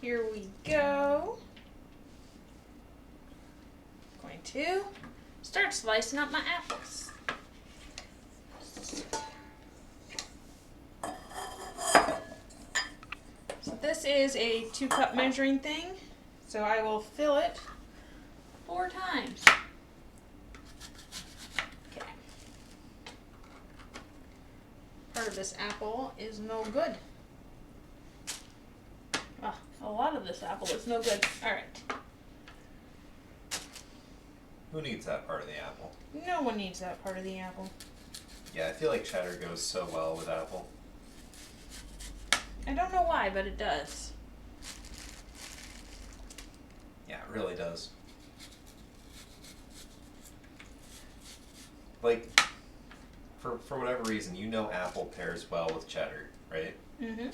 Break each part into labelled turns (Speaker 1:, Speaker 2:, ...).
Speaker 1: here we go. Going to start slicing up my apples. So this is a 2-cup measuring thing, so I will fill it 4 times. Okay. Part of this apple is no good. Oh, a lot of this apple is no good. Alright.
Speaker 2: Who needs that part of the apple?
Speaker 1: No one needs that part of the apple.
Speaker 2: Yeah, I feel like cheddar goes so well with apple.
Speaker 1: I don't know why, but it does.
Speaker 2: Yeah, it really does. Like, for whatever reason, you know apple pairs well with cheddar, right?
Speaker 1: Mm-hmm.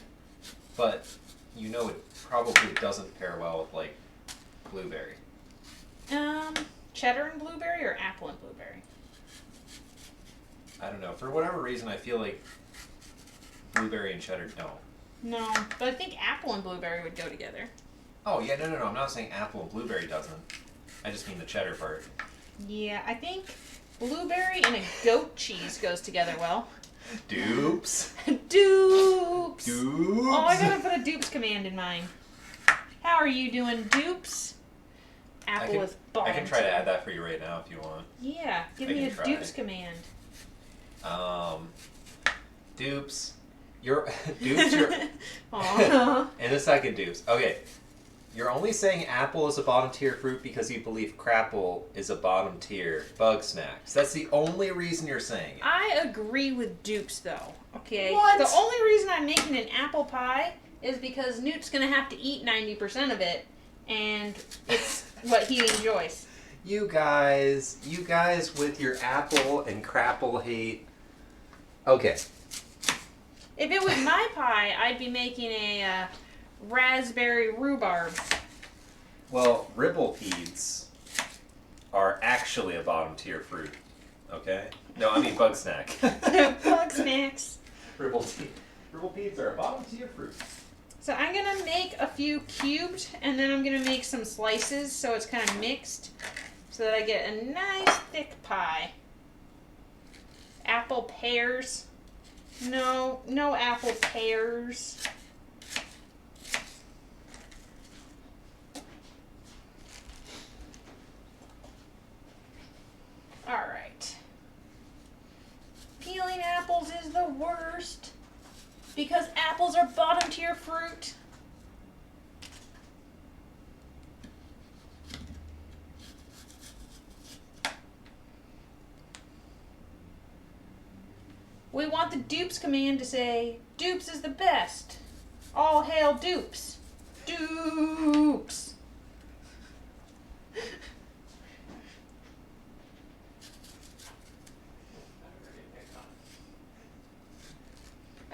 Speaker 2: But you know it probably doesn't pair well with, like, blueberry.
Speaker 1: Cheddar and blueberry or apple and blueberry?
Speaker 2: I don't know. For whatever reason, I feel like blueberry and cheddar don't.
Speaker 1: No, but I think apple and blueberry would go together.
Speaker 2: Oh, yeah, no. I'm not saying apple and blueberry doesn't. I just mean the cheddar part.
Speaker 1: Yeah, I think blueberry and a goat cheese goes together well.
Speaker 2: Dupes.
Speaker 1: Dupes.
Speaker 2: Dupes.
Speaker 1: Oh, I gotta put a dupes command in mine. How are you doing, dupes? Apple with bottom.
Speaker 2: I can try to add that for you right now if you want.
Speaker 1: Yeah, give me a dupes command.
Speaker 2: Dupes. You're dupes. You're in a second, dupes. Okay. You're only saying apple is a bottom tier fruit because you believe crapple is a bottom tier bug snacks. That's the only reason you're saying it.
Speaker 1: I agree with dupes though. Okay.
Speaker 2: What?
Speaker 1: The only reason I'm making an apple pie is because Newt's gonna have to eat 90% of it, and it's what he enjoys.
Speaker 2: You guys with your apple and crapple hate. Okay.
Speaker 1: If it was my pie, I'd be making a raspberry rhubarb.
Speaker 2: Well, ribblepedes are actually a bottom tier fruit. Okay? No, I mean bug snack.
Speaker 1: Bug snacks.
Speaker 2: Ribblepedes are a bottom tier fruit.
Speaker 1: So I'm going to make a few cubed, and then I'm going to make some slices so it's kind of mixed, so that I get a nice thick pie. Apple pears. No apple pears. Alright. Peeling apples is the worst. Because apples are bottom tier fruit. We want the dupes command to say, dupes is the best. All hail dupes. Dupes.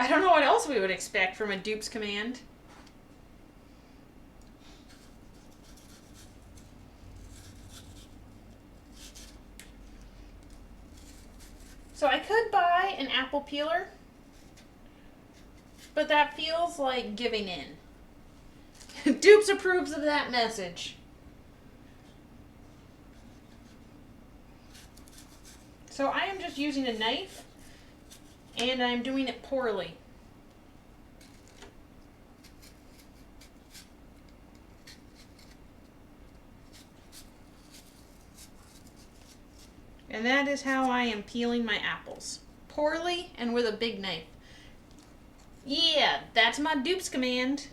Speaker 1: I don't know what else we would expect from a dupes command. So I could buy an apple peeler, but that feels like giving in. Dupes approves of that message. So I am just using a knife, and I'm doing it poorly. And that is how I am peeling my apples. Poorly and with a big knife. Yeah, that's my dupes command.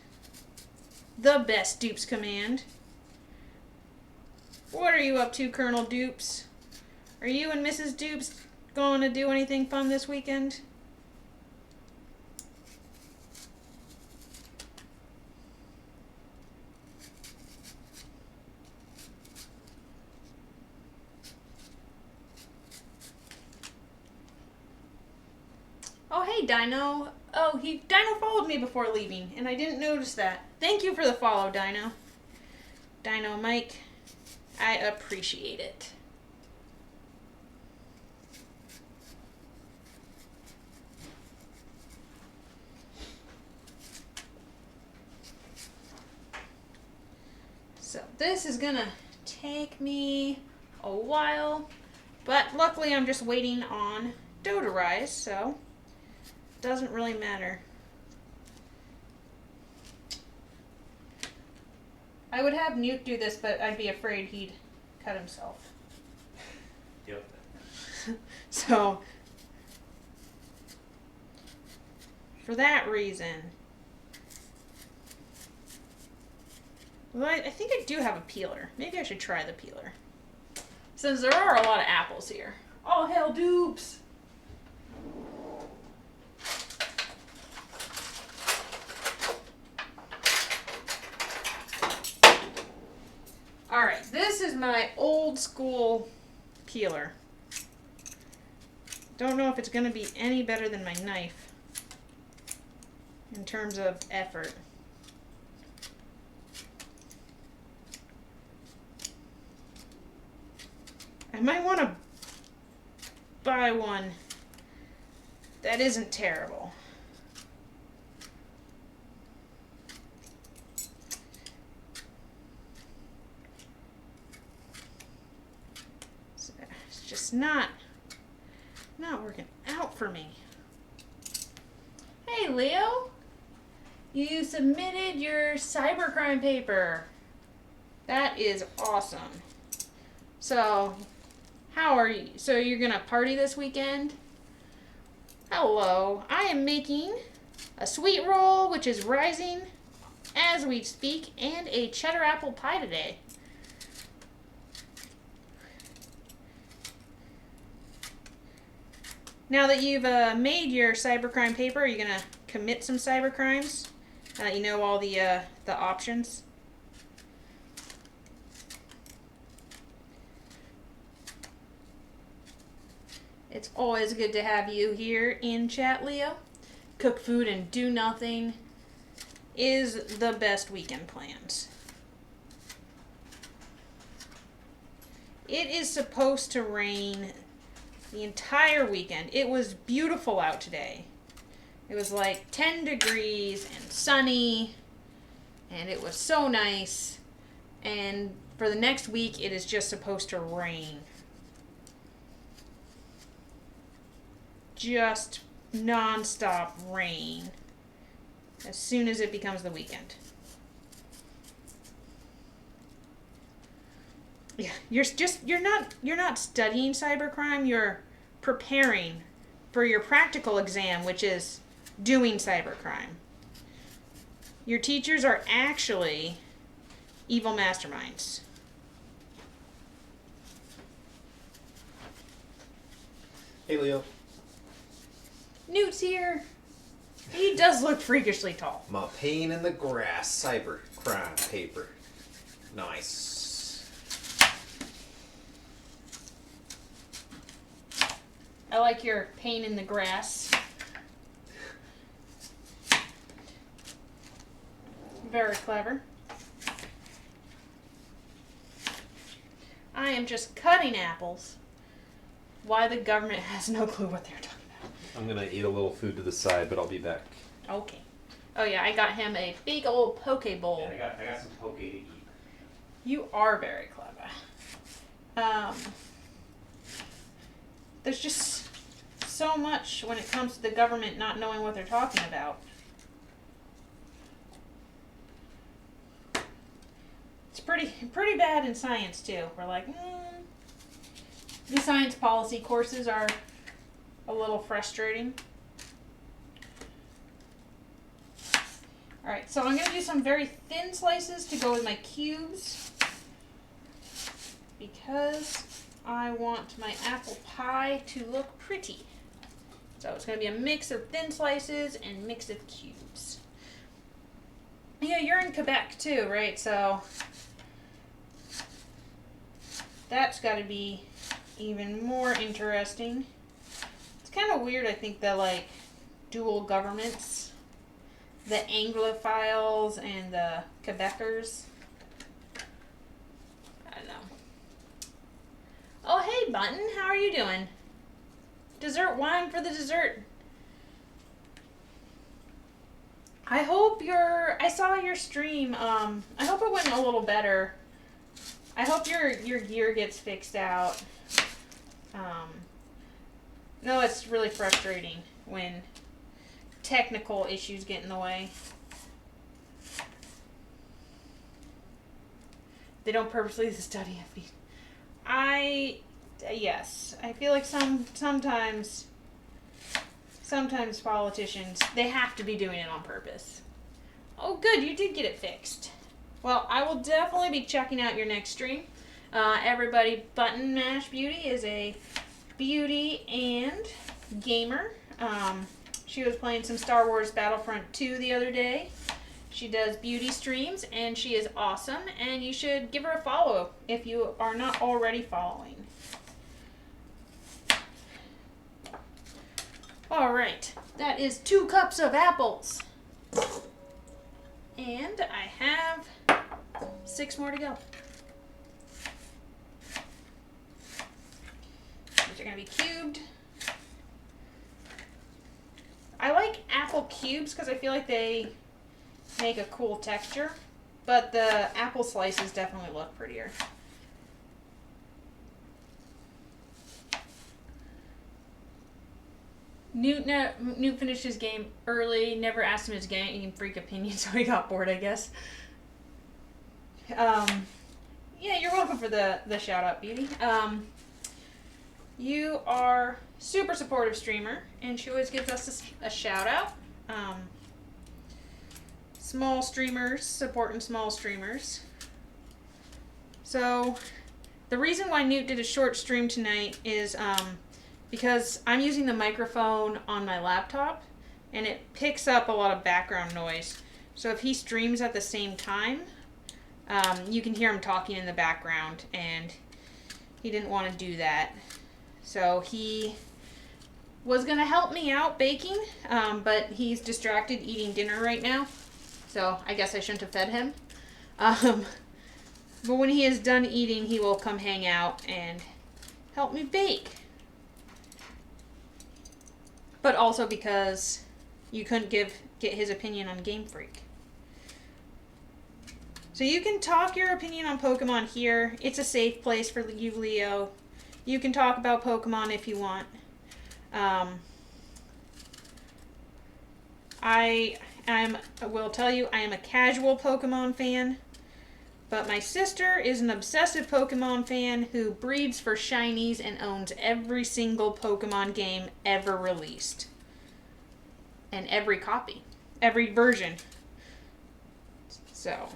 Speaker 1: The best dupes command. What are you up to, Colonel Dupes? Are you and Mrs. Dupes going to do anything fun this weekend? Oh, hey, Dino. Oh, Dino followed me before leaving, and I didn't notice that. Thank you for the follow, Dino. Dino Mike, I appreciate it. this is gonna take me a while, but luckily I'm just waiting on dough to rise, so it doesn't really matter. I would have Newt do this, but I'd be afraid he'd cut himself.
Speaker 2: Yep.
Speaker 1: So, for that reason, well, I think I do have a peeler. Maybe I should try the peeler. Since there are a lot of apples here. All hail dupes! Alright, this is my old school peeler. Don't know if it's going to be any better than my knife in terms of effort. I might want to buy one that isn't terrible. It's just not working out for me. Hey, Leo. You submitted your cybercrime paper. That is awesome. So, how are you? So you're gonna party this weekend? Hello. I am making a sweet roll, which is rising as we speak, and a cheddar apple pie today. Now that you've made your cybercrime paper, are you gonna commit some cybercrimes? Now that you know all the options. It's always good to have you here in chat, Leo. Cook food and do nothing is the best weekend plans. It is supposed to rain the entire weekend. It was beautiful out today. It was like 10 degrees and sunny, and it was so nice. And for the next week, it is just supposed to rain. Just non-stop rain as soon as it becomes the weekend. Yeah, you're not studying cybercrime, you're preparing for your practical exam, which is doing cybercrime. Your teachers are actually evil masterminds.
Speaker 3: Hey, Leo.
Speaker 1: Newt's here. He does look freakishly tall.
Speaker 3: My pain in the grass cybercrime paper. Nice.
Speaker 1: I like your pain in the grass. Very clever. I am just cutting apples. Why the government has no clue what they're talking about.
Speaker 3: I'm gonna eat a little food to the side, but I'll be back.
Speaker 1: Okay. Oh yeah, I got him a big old poke bowl.
Speaker 3: Yeah, I got some poke to eat.
Speaker 1: You are very clever. There's just so much when it comes to the government not knowing what they're talking about. It's pretty bad in science too. We're like, the science policy courses are a little frustrating. Alright, so I'm going to do some very thin slices to go with my cubes because I want my apple pie to look pretty. So it's going to be a mix of thin slices and mix of cubes. Yeah, you're in Quebec too, right? So that's got to be even more interesting. It's kind of weird, I think, that like dual governments, the Anglophiles and the Quebecers. I don't know. Oh, hey, Button, how are you doing? Dessert wine for the dessert. I hope I saw your stream. I hope it went a little better I hope your gear gets fixed out. No, it's really frustrating when technical issues get in the way. They don't purposely study it. Yes, I feel like sometimes politicians, they have to be doing it on purpose. Oh, good, you did get it fixed. Well, I will definitely be checking out your next stream. Everybody, Button Mash Beauty is a beauty and gamer. She was playing some Star Wars Battlefront 2 the other day. She does beauty streams, and she is awesome, and you should give her a follow if you are not already following. Alright, that is 2 cups of apples. And I have 6 more to go. These are going to be cubed. I like apple cubes because I feel like they make a cool texture, but the apple slices definitely look prettier. Newt finished his game early, never asked him his Game Freak opinion, so he got bored, I guess. Yeah, you're welcome for the shout out, Beauty. You are super supportive streamer, and she always gives us a shout out. Small streamers, supporting small streamers. So, the reason why Newt did a short stream tonight is because I'm using the microphone on my laptop, and it picks up a lot of background noise. So if he streams at the same time, you can hear him talking in the background, and he didn't want to do that. So he was going to help me out baking, but he's distracted eating dinner right now. So I guess I shouldn't have fed him. But when he is done eating, he will come hang out and help me bake. But also because you couldn't get his opinion on Game Freak. So you can talk your opinion on Pokemon here. It's a safe place for you, Leo. You can talk about Pokemon if you want. I will tell you, I am a casual Pokemon fan. But my sister is an obsessive Pokemon fan who breeds for shinies and owns every single Pokemon game ever released. And every copy. Every version. So.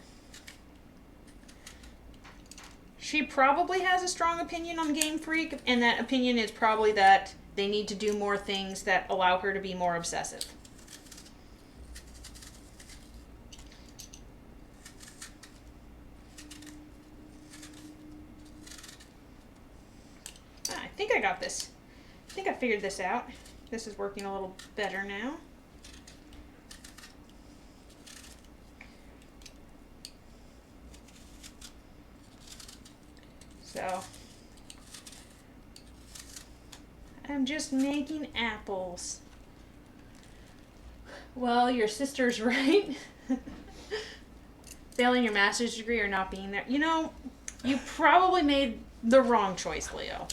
Speaker 1: She probably has a strong opinion on Game Freak, and that opinion is probably that they need to do more things that allow her to be more obsessive. I think I got this. I think I figured this out. This is working a little better now. So, I'm just making apples. Well, your sister's right. Failing your master's degree or not being there. You know, you probably made the wrong choice, Leo.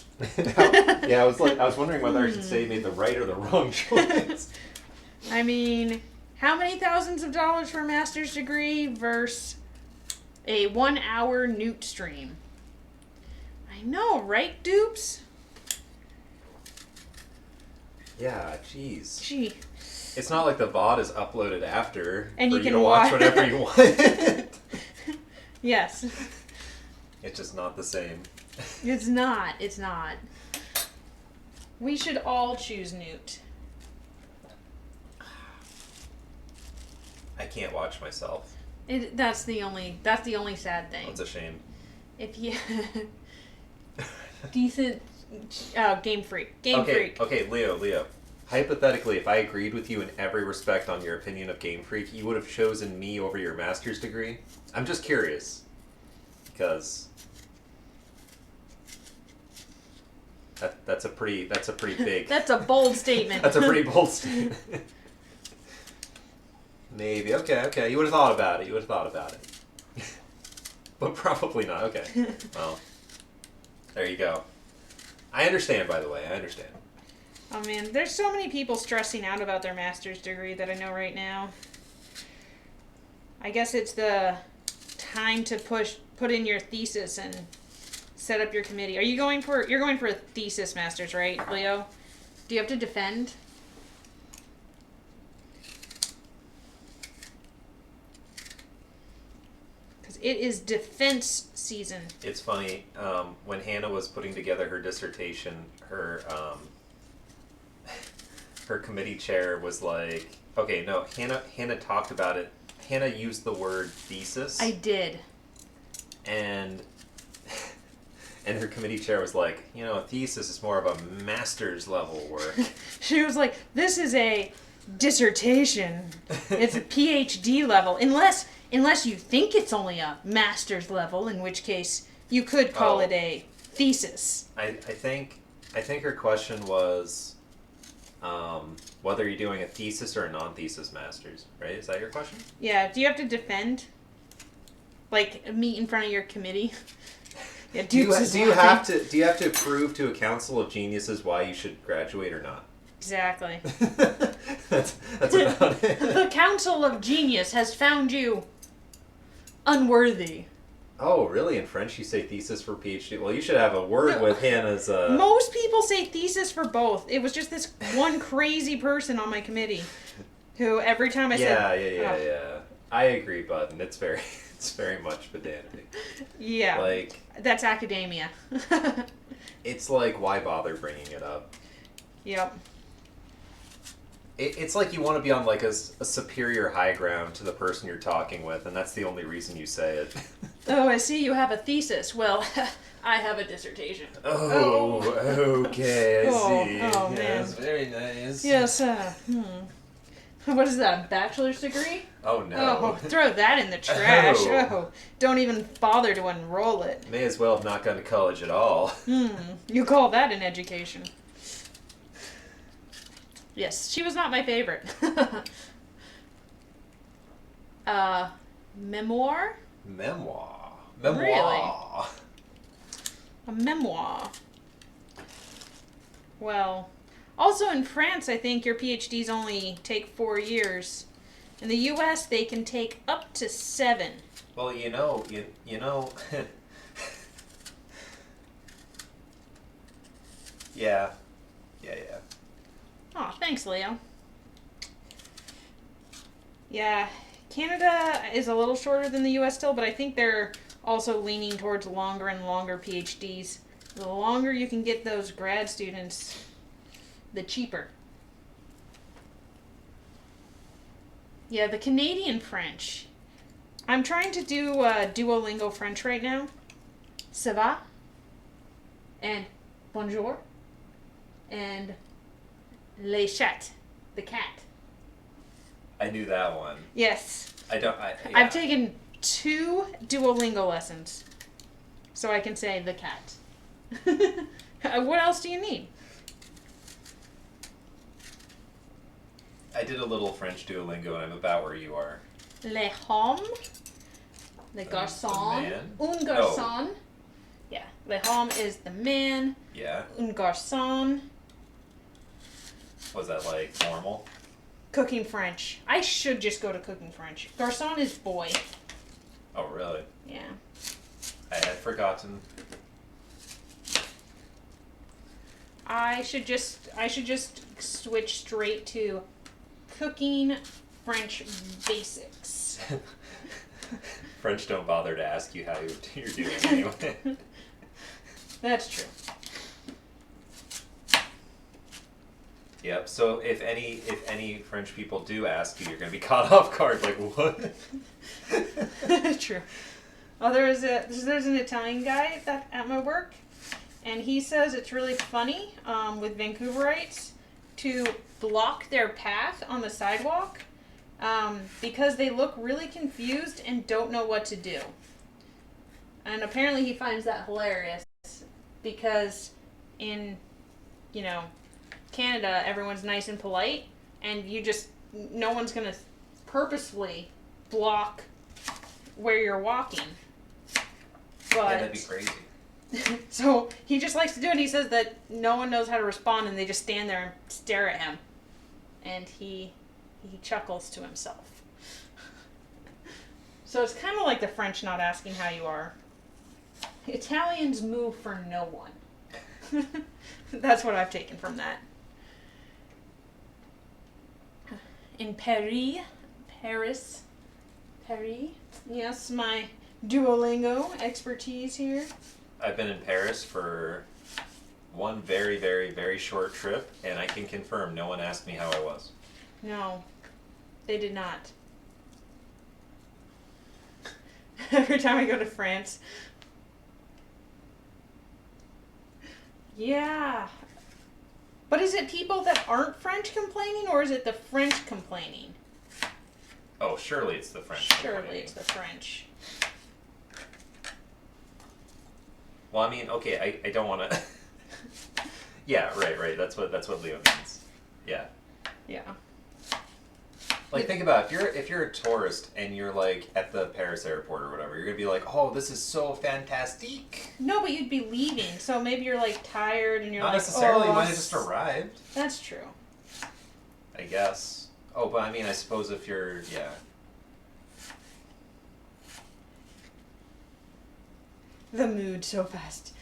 Speaker 3: Yeah, I was wondering whether I should say made the right or the wrong choice.
Speaker 1: I mean, how many thousands of dollars for a master's degree versus a 1-hour Newt stream? I know, right, dupes?
Speaker 3: Yeah, jeez.
Speaker 1: Gee.
Speaker 3: It's not like the VOD is uploaded after
Speaker 1: And
Speaker 3: for
Speaker 1: you
Speaker 3: you
Speaker 1: can
Speaker 3: to watch
Speaker 1: watch
Speaker 3: whatever you want.
Speaker 1: Yes.
Speaker 3: It's just not the same.
Speaker 1: It's not. It's not. We should all choose Newt.
Speaker 3: I can't watch myself.
Speaker 1: That's the only sad thing.
Speaker 3: That's a shame.
Speaker 1: If you decent Game Freak. Game Freak.
Speaker 3: Okay, Leo. Hypothetically, if I agreed with you in every respect on your opinion of Game Freak, you would have chosen me over your master's degree? I'm just curious. Because that's a pretty big
Speaker 1: That's a bold statement.
Speaker 3: That's a pretty bold statement. Maybe. Okay. You would have thought about it. But probably not. Okay. Well, there you go. I understand, by the way. I understand.
Speaker 1: Oh man, there's so many people stressing out about their master's degree that I know right now. I guess it's the time to put in your thesis and set up your committee. You're going for a thesis master's, right, Leo? Do you have to defend? Because it is defense season.
Speaker 3: It's funny, when Hannah was putting together her dissertation, her committee chair was like, okay, no, Hannah talked about it. Hannah used the word thesis.
Speaker 1: I did.
Speaker 3: And her committee chair was like, a thesis is more of a master's level work.
Speaker 1: She was like, this is a dissertation. It's a PhD level. Unless you think it's only a master's level, in which case you could call it a thesis.
Speaker 3: I think her question was whether you're doing a thesis or a non-thesis master's, right? Is that your question?
Speaker 1: Yeah. Do you have to defend? Like, meet in front of your committee? Yeah,
Speaker 3: do you have to prove to a council of geniuses why you should graduate or not?
Speaker 1: Exactly.
Speaker 3: that's about it.
Speaker 1: The Council of Genius has found you unworthy.
Speaker 3: Oh, really? In French you say thesis for PhD? Well, you should have a word with Hannah's...
Speaker 1: Most people say thesis for both. It was just this one crazy person on my committee who every time I said...
Speaker 3: Yeah. I agree, Bud, and it's very much pedantic.
Speaker 1: Yeah.
Speaker 3: Like...
Speaker 1: That's academia.
Speaker 3: It's like, why bother bringing it up?
Speaker 1: Yep.
Speaker 3: It's like you want to be on like a superior high ground to the person you're talking with, and that's the only reason you say it.
Speaker 1: Oh, I see you have a thesis. Well, I have a dissertation.
Speaker 3: Oh, okay, I see.
Speaker 1: Oh, man.
Speaker 3: Yes, very nice.
Speaker 1: Yes, What is that, a bachelor's degree?
Speaker 3: Oh, no.
Speaker 1: Oh, throw that in the trash.
Speaker 3: Oh.
Speaker 1: Oh, don't even bother to unroll it.
Speaker 3: May as well have not gone to college at all.
Speaker 1: You call that an education? Yes, she was not my favorite. Memoir?
Speaker 3: Memoir.
Speaker 1: Really? A memoir. Well, also in France, I think your PhDs only take 4 years. In the U.S., they can take up to 7.
Speaker 3: Well, you know. Yeah.
Speaker 1: Oh, thanks, Leo. Yeah, Canada is a little shorter than the U.S. still, but I think they're also leaning towards longer and longer PhDs. The longer you can get those grad students, the cheaper. Yeah, the Canadian French. I'm trying to do Duolingo French right now. Ça va? And bonjour. And les chats, the cat.
Speaker 3: I knew that one.
Speaker 1: Yes.
Speaker 3: I've
Speaker 1: taken 2 Duolingo lessons, so I can say the cat. What else do you need?
Speaker 3: I did a little French Duolingo, and I'm about where you are.
Speaker 1: Les hommes, le garçon,
Speaker 3: the man?
Speaker 1: un garçon. Yeah, le homme is the man.
Speaker 3: Yeah.
Speaker 1: Un garçon.
Speaker 3: Was that like normal?
Speaker 1: Cooking French. I should just go to Cooking French. Garçon is boy.
Speaker 3: Oh, really?
Speaker 1: Yeah.
Speaker 3: I had forgotten.
Speaker 1: I should just switch straight to Cooking French Basics.
Speaker 3: French don't bother to ask you how you're doing anyway.
Speaker 1: That's true.
Speaker 3: Yep. So if any French people do ask you, you're gonna be caught off guard. Like what?
Speaker 1: True. Oh, there's an Italian guy at my work, and he says it's really funny with Vancouverites to block their path on the sidewalk because they look really confused and don't know what to do. And apparently he finds that hilarious because in, Canada, everyone's nice and polite, and no one's going to purposefully block where you're walking.
Speaker 2: Yeah, that'd be crazy.
Speaker 1: So he just likes to do it. He says that no one knows how to respond and they just stand there and stare at him. And he chuckles to himself. So it's kind of like the French not asking how you are. Italians move for no one. That's what I've taken from that. In Paris. Yes, my Duolingo expertise here.
Speaker 2: I've been in Paris for one very, very, very short trip, and I can confirm no one asked me how I was.
Speaker 1: No, they did not. Every time I go to France. Yeah. But is it people that aren't French complaining, or is it the French complaining?
Speaker 2: Oh, surely it's the French.
Speaker 1: Surely it's the French.
Speaker 2: Well, I mean, okay, I don't want to... Yeah, right. That's what Leo means. Yeah.
Speaker 1: Yeah.
Speaker 2: Like, think about it. If you're a tourist and you're like at the Paris airport or whatever, you're gonna be like, "Oh, this is so fantastic."
Speaker 1: No, but you'd be leaving, so maybe you're like tired and you're
Speaker 2: Not
Speaker 1: like,
Speaker 2: necessarily.
Speaker 1: oh,
Speaker 2: You might have just arrived.
Speaker 1: That's true.
Speaker 2: I guess. Oh, but I mean, I suppose if you're, yeah.
Speaker 1: The mood so fast.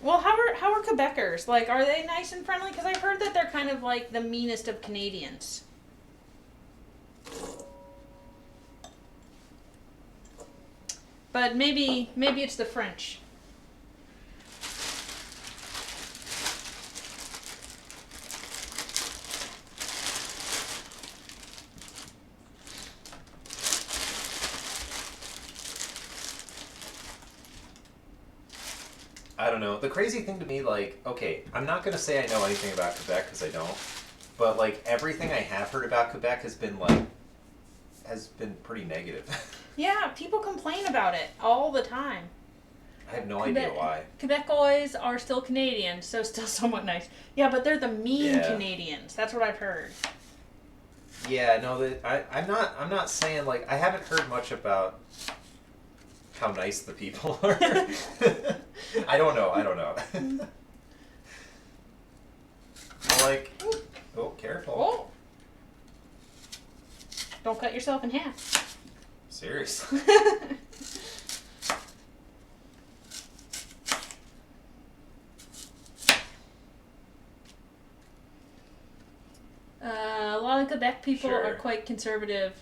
Speaker 1: Well, how are Quebecers? Like, are they nice and friendly? Because I've heard that they're kind of like the meanest of Canadians. But maybe it's the French.
Speaker 2: I don't know. The crazy thing to me, like, okay, I'm not gonna say I know anything about Quebec because I don't, but like everything I have heard about Quebec has been pretty negative.
Speaker 1: Yeah, people complain about it all the time.
Speaker 2: I have no idea why.
Speaker 1: Quebecois are still Canadians, so still somewhat nice. Yeah, but they're the mean Canadians. That's what I've heard.
Speaker 2: Yeah, no, I'm not saying, like, I haven't heard much about how nice the people are. I don't know. Like, oh, careful.
Speaker 1: Oh. Don't cut yourself in half.
Speaker 2: Seriously.
Speaker 1: A lot of Quebec people
Speaker 2: Sure.
Speaker 1: are quite conservative.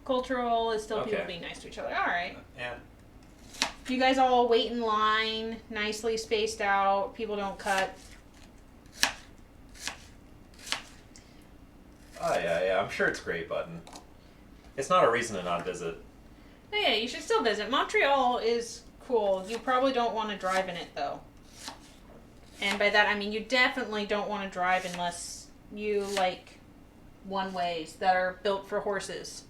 Speaker 1: Cultural is still people
Speaker 2: Okay.
Speaker 1: being nice to each other. All right.
Speaker 2: Yeah.
Speaker 1: You guys all wait in line, nicely spaced out. People don't cut.
Speaker 2: Oh, yeah. I'm sure it's great, Button. It's not a reason to not visit.
Speaker 1: Oh, yeah, you should still visit. Montreal is cool. You probably don't want to drive in it, though. And by that, I mean you definitely don't want to drive unless you like one-ways that are built for horses.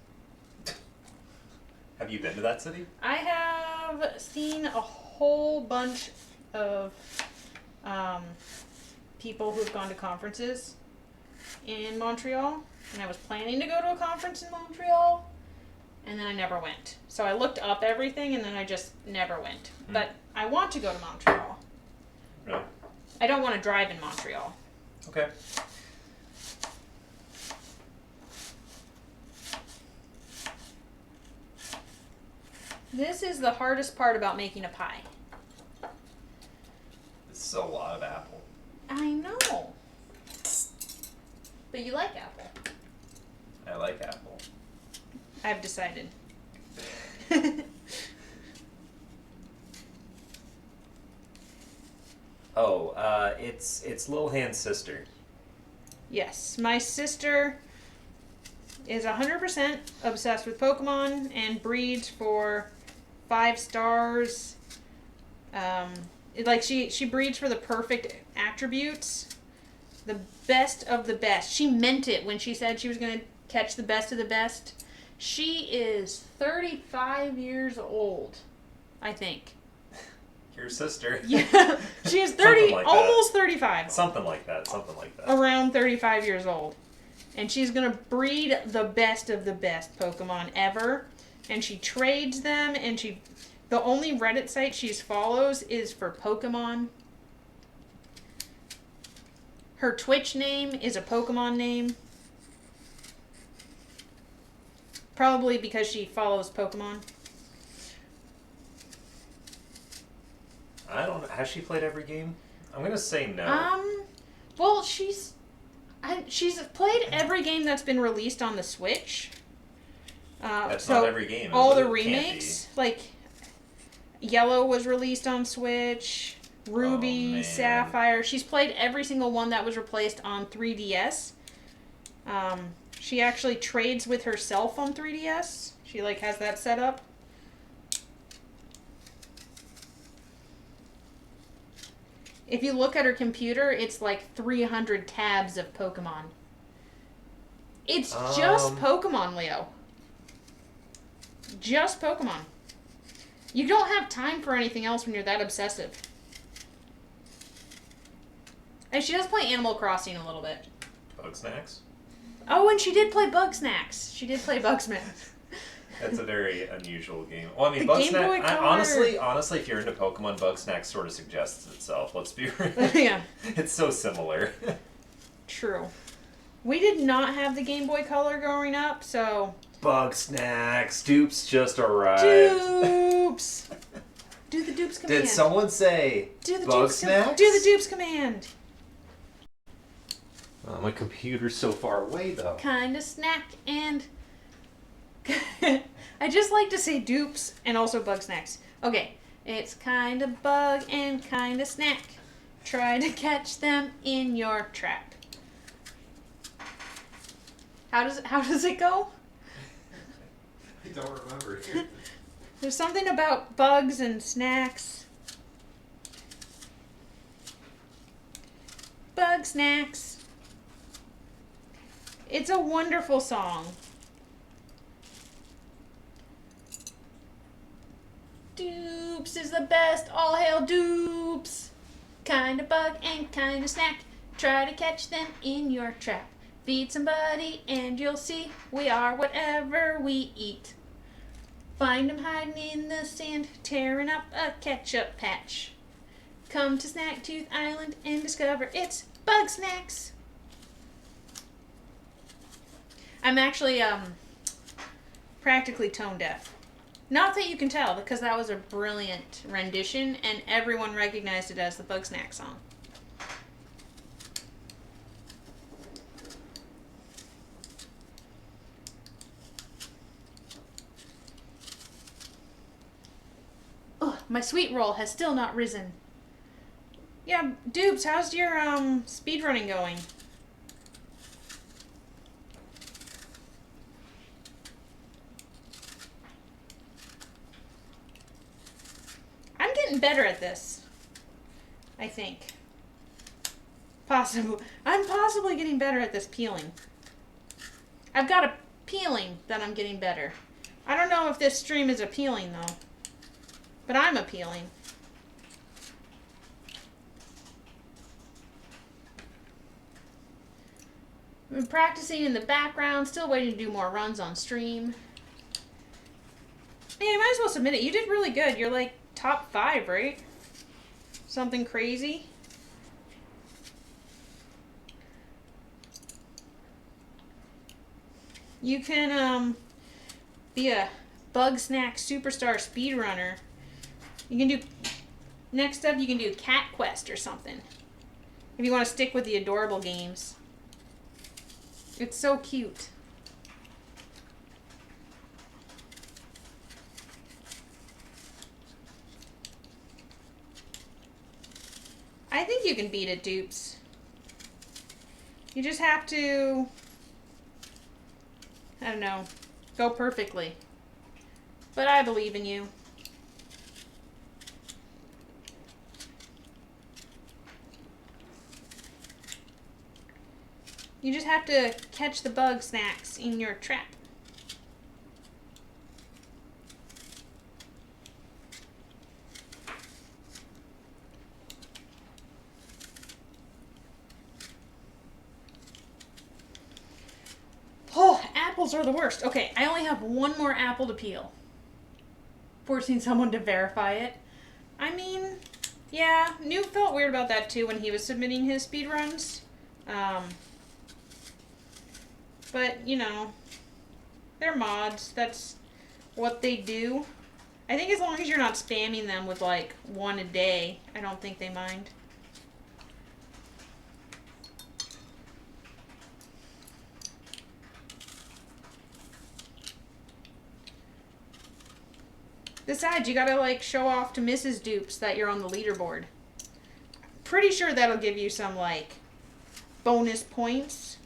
Speaker 2: Have you been to that city?
Speaker 1: I have seen a whole bunch of people who've gone to conferences in Montreal, and I was planning to go to a conference in Montreal, and then I never went. So I looked up everything, and then I just never went. But I want to go to Montreal.
Speaker 2: Really?
Speaker 1: I don't want to drive in Montreal.
Speaker 2: Okay.
Speaker 1: This is the hardest part about making a pie.
Speaker 2: This is a lot of apple.
Speaker 1: I know. But you like apple.
Speaker 2: I like apple.
Speaker 1: I've decided.
Speaker 2: Oh, it's Lil Hand's sister.
Speaker 1: Yes, my sister is 100% obsessed with Pokemon and breeds for 5 stars. She breeds for the perfect attributes. The best of the best. She meant it when she said she was going to catch the best of the best. She is 35 years old, I think.
Speaker 2: Your sister.
Speaker 1: Yeah, she is 30,
Speaker 2: like
Speaker 1: almost 35.
Speaker 2: Something like that.
Speaker 1: Around 35 years old. And she's going to breed the best of the best Pokemon ever. and she trades them, and the only Reddit site she follows is for Pokemon. Her Twitch name is a Pokemon name. Probably because she follows Pokemon.
Speaker 3: I don't know. Has she played every game? I'm going to say no.
Speaker 1: Well, she's played every game that's been released on the Switch.
Speaker 3: That's
Speaker 1: so
Speaker 3: not every game.
Speaker 1: All the remakes, like Yellow was released on Switch, Ruby, Sapphire. She's played every single one that was replaced on 3DS. She actually trades with herself on 3DS. She has that set up. If you look at her computer, it's 300 tabs of Pokemon. It's just Pokemon, Leo. Just Pokemon. You don't have time for anything else when you're that obsessive. And she does play Animal Crossing a little bit.
Speaker 3: Bug Snacks?
Speaker 1: Oh, and she did play Bug Snacks. She did play Bug Snacks.
Speaker 3: That's a very unusual game. Well, I mean,
Speaker 1: The Game Boy Color.
Speaker 3: Honestly, if you're into Pokemon, Bug Snacks sort of suggests itself. Let's be real.
Speaker 1: Yeah.
Speaker 3: It's so similar.
Speaker 1: True. We did not have the Game Boy Color growing up, so...
Speaker 3: Bug Snacks. Dupes just arrived.
Speaker 1: Dupes! Do the Dupes command.
Speaker 3: Did someone say
Speaker 1: Do the
Speaker 3: Bug
Speaker 1: Dupes
Speaker 3: Snacks?
Speaker 1: Do the Dupes command.
Speaker 3: Oh, my computer's so far away, though.
Speaker 1: Kinda snack and... I just like to say dupes and also Bug Snacks. Okay, it's kinda bug and kinda snack. Try to catch them in your trap. How does it go?
Speaker 3: I don't remember.
Speaker 1: There's something about bugs and snacks. Bug Snacks. It's a wonderful song. Dupes is the best, all hail Dupes. Kinda bug and kinda snack. Try to catch them in your trap. Feed somebody and you'll see we are whatever we eat. Find them hiding in the sand, tearing up a ketchup patch. Come to Snack Tooth Island and discover it's Bug Snacks. I'm actually practically tone deaf. Not that you can tell, because that was a brilliant rendition, and everyone recognized it as the Bug Snack song. Ugh, my sweet roll has still not risen. Yeah, Dupes, how's your speedrunning going? I'm getting better at this. I think. I'm possibly getting better at this peeling. I've got a peeling that I'm getting better. I don't know if this stream is appealing though. But I'm appealing. I've been practicing in the background, still waiting to do more runs on stream. Yeah, you might as well submit it. You did really good. You're top 5, right? Something crazy. You can be a Bug Snack Superstar speedrunner. You can do, next up you can do Cat Quest or something. If you want to stick with the adorable games. It's so cute. I think you can beat it, Dupes. You just have to, I don't know, go perfectly. But I believe in you. You just have to catch the Bug Snacks in your trap. Oh, apples are the worst. Okay, I only have one more apple to peel. Forcing someone to verify it. I mean, yeah, Newt felt weird about that too when he was submitting his speedruns. But, you know, they're mods. That's what they do. I think as long as you're not spamming them with, like, one a day, I don't think they mind. Besides, you gotta, like, show off to Mrs. Dupes that you're on the leaderboard. Pretty sure that'll give you some, like, bonus points.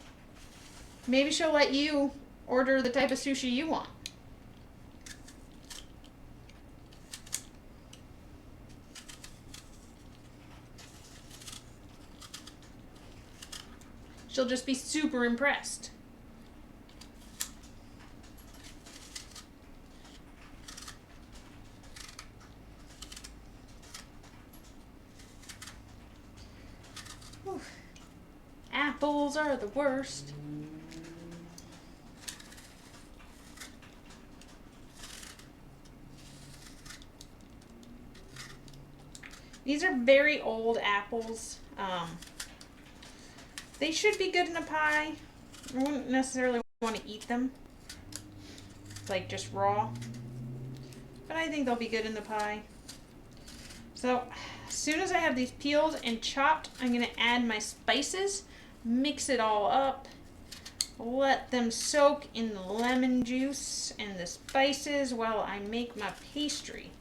Speaker 1: Maybe she'll let you order the type of sushi you want. She'll just be super impressed. Whew. Apples are the worst. These are very old apples. They should be good in a pie. I wouldn't necessarily want to eat them, like just raw. But I think they'll be good in the pie. So, as soon as I have these peeled and chopped, I'm going to add my spices, mix it all up, let them soak in the lemon juice and the spices while I make my pastry.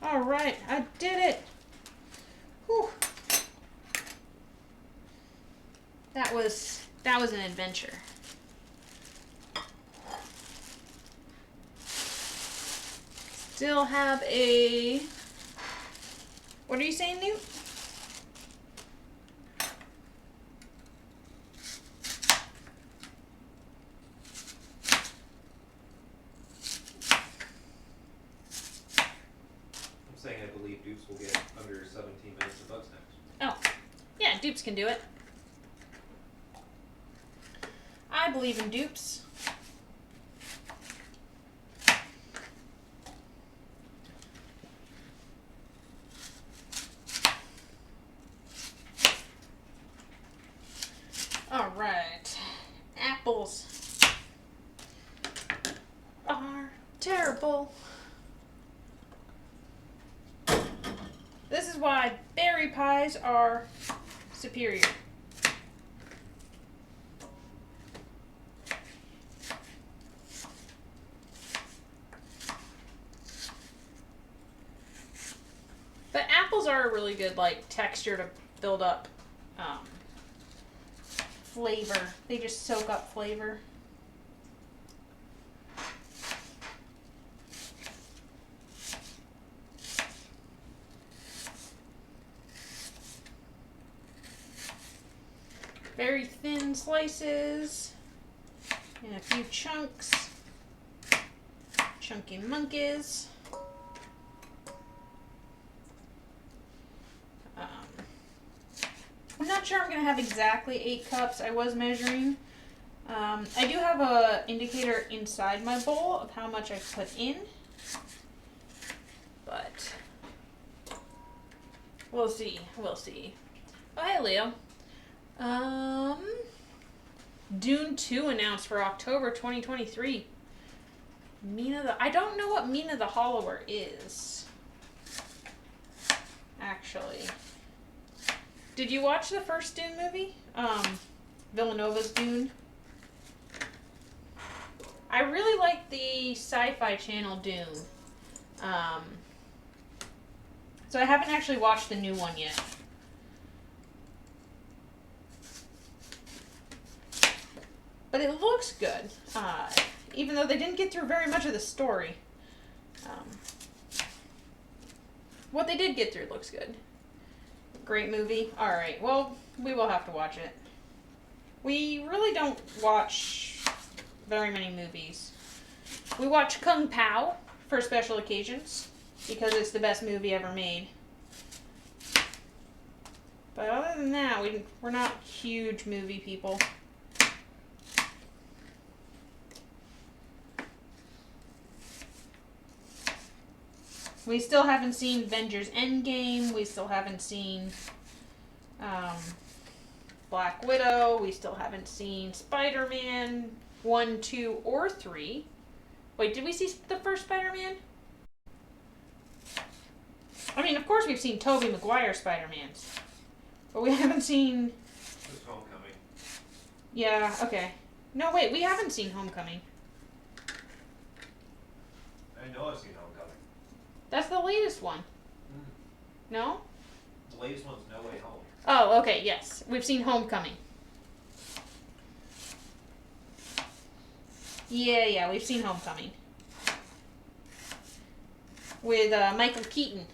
Speaker 1: All right, I did it. Whew. That was an adventure. Still have a... What are you saying, Newt?
Speaker 3: Saying I believe Dupes will get under 17 minutes of Bugs next.
Speaker 1: Oh, yeah, Dupes can do it. I believe in Dupes. All right, apples are terrible. This is why berry pies are superior. But apples are a really good, like, texture to build up flavor. They just soak up flavor. Very thin slices and a few chunks. Chunky monkeys. I'm not sure I'm going to have exactly 8 cups. I was measuring. I do have a indicator inside my bowl of how much I put in. But we'll see. We'll see. Oh, hey, Leo. Dune 2 announced for October 2023. I don't know what Mina the Hollower is. Actually. Did you watch the first Dune movie? Villanova's Dune. I really like the Sci-Fi Channel Dune. So I haven't actually watched the new one yet. But it looks good, even though they didn't get through very much of the story. What they did get through looks good. Great movie. Alright, well, we will have to watch it. We really don't watch very many movies. We watch Kung Pao for special occasions, because it's the best movie ever made. But other than that, we're not huge movie people. We still haven't seen Avengers Endgame. We still haven't seen Black Widow. We still haven't seen Spider-Man 1, 2, or 3. Wait, did we see the first Spider-Man? I mean, of course we've seen Tobey Maguire Spider-Mans. But we haven't seen...
Speaker 3: It's Homecoming.
Speaker 1: Yeah, okay. No, wait, we haven't seen Homecoming.
Speaker 3: I know I've seen Homecoming.
Speaker 1: That's the latest one. No?
Speaker 3: The latest one's No Way Home.
Speaker 1: Oh, okay, yes. We've seen Homecoming. Yeah, we've seen Homecoming. With Michael Keaton.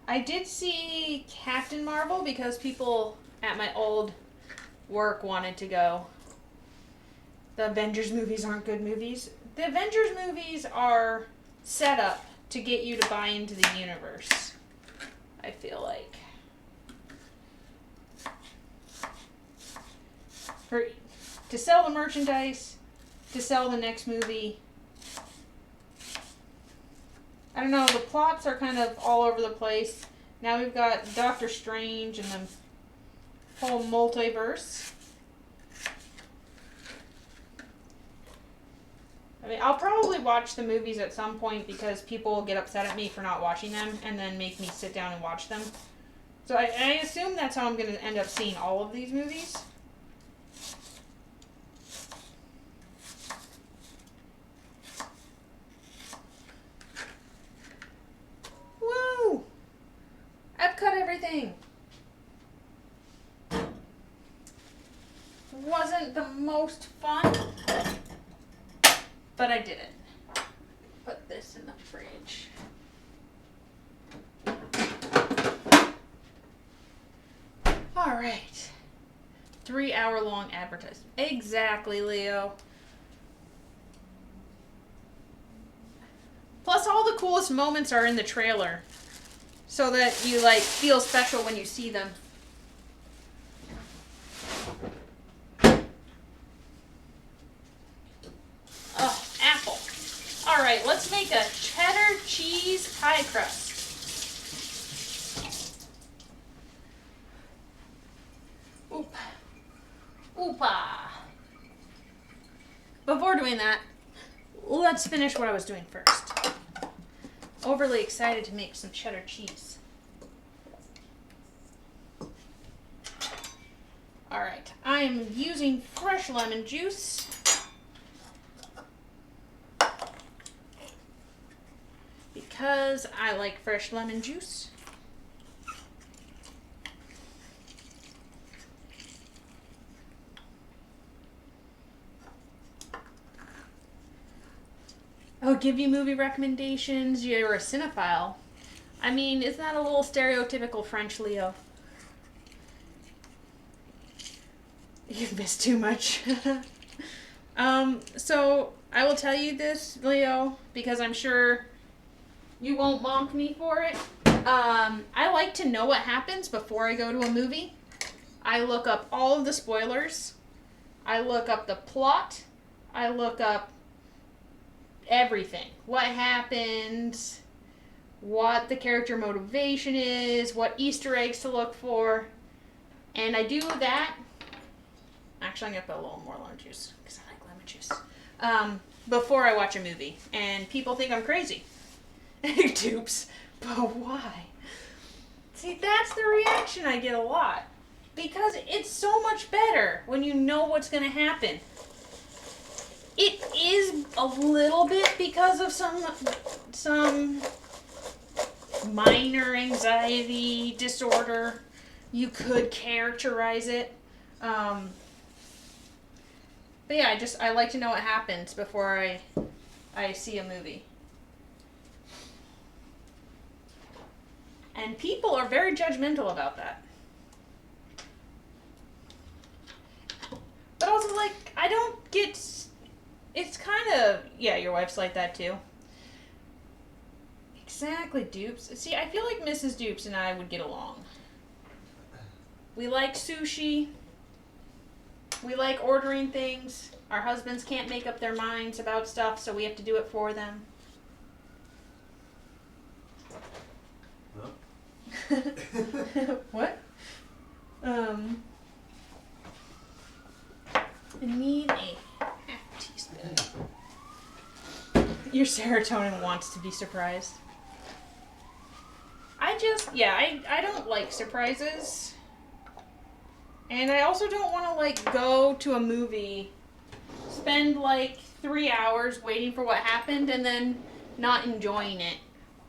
Speaker 1: I did see Captain Marvel because people at my old work wanted to go. The Avengers movies aren't good movies. The Avengers movies are set up to get you to buy into the universe, I feel like. To sell the merchandise, to sell the next movie. I don't know, the plots are kind of all over the place. Now we've got Doctor Strange and the whole multiverse. I mean, I'll probably watch the movies at some point because people will get upset at me for not watching them and then make me sit down and watch them. So I assume that's how I'm going to end up seeing all of these movies. Woo! I've cut everything. Wasn't the most fun, but I did it. Put this in the fridge. All right. 3-hour-long advertisement. Exactly, Leo. Plus, all the coolest moments are in the trailer, so that you feel special when you see them. Oh, apple. All right, let's make a cheddar cheese pie crust. Oop. Oopa. Before doing that, let's finish what I was doing first. Overly excited to make some cheddar cheese. Alright, I am using fresh lemon juice. Because I like fresh lemon juice. Oh, give you movie recommendations. You're a cinephile. I mean, isn't that a little stereotypical French, Leo? You've missed too much. So I will tell you this, Leo, because I'm sure you won't bonk me for it. I like to know what happens before I go to a movie. I look up all of the spoilers. I look up the plot. I look up everything. What happens, what the character motivation is, what Easter eggs to look for. And I do that. Actually, I'm going to put a little more lemon juice because I like lemon juice. Before I watch a movie. And people think I'm crazy. Dupes. But why? See, that's the reaction I get a lot. Because it's so much better when you know what's going to happen. It is a little bit because of some minor anxiety disorder. You could characterize it. But yeah, I like to know what happens before I see a movie. And people are very judgmental about that. gets... It's kind of... Yeah, your wife's like that too. Exactly, Dupes. See, I feel like Mrs. Dupes and I would get along. We like sushi. We like ordering things. Our husbands can't make up their minds about stuff, so we have to do it for them. What? I need a half teaspoon. Your serotonin wants to be surprised. I don't like surprises. And I also don't want to, like, go to a movie, spend, like, 3 hours waiting for what happened, and then not enjoying it.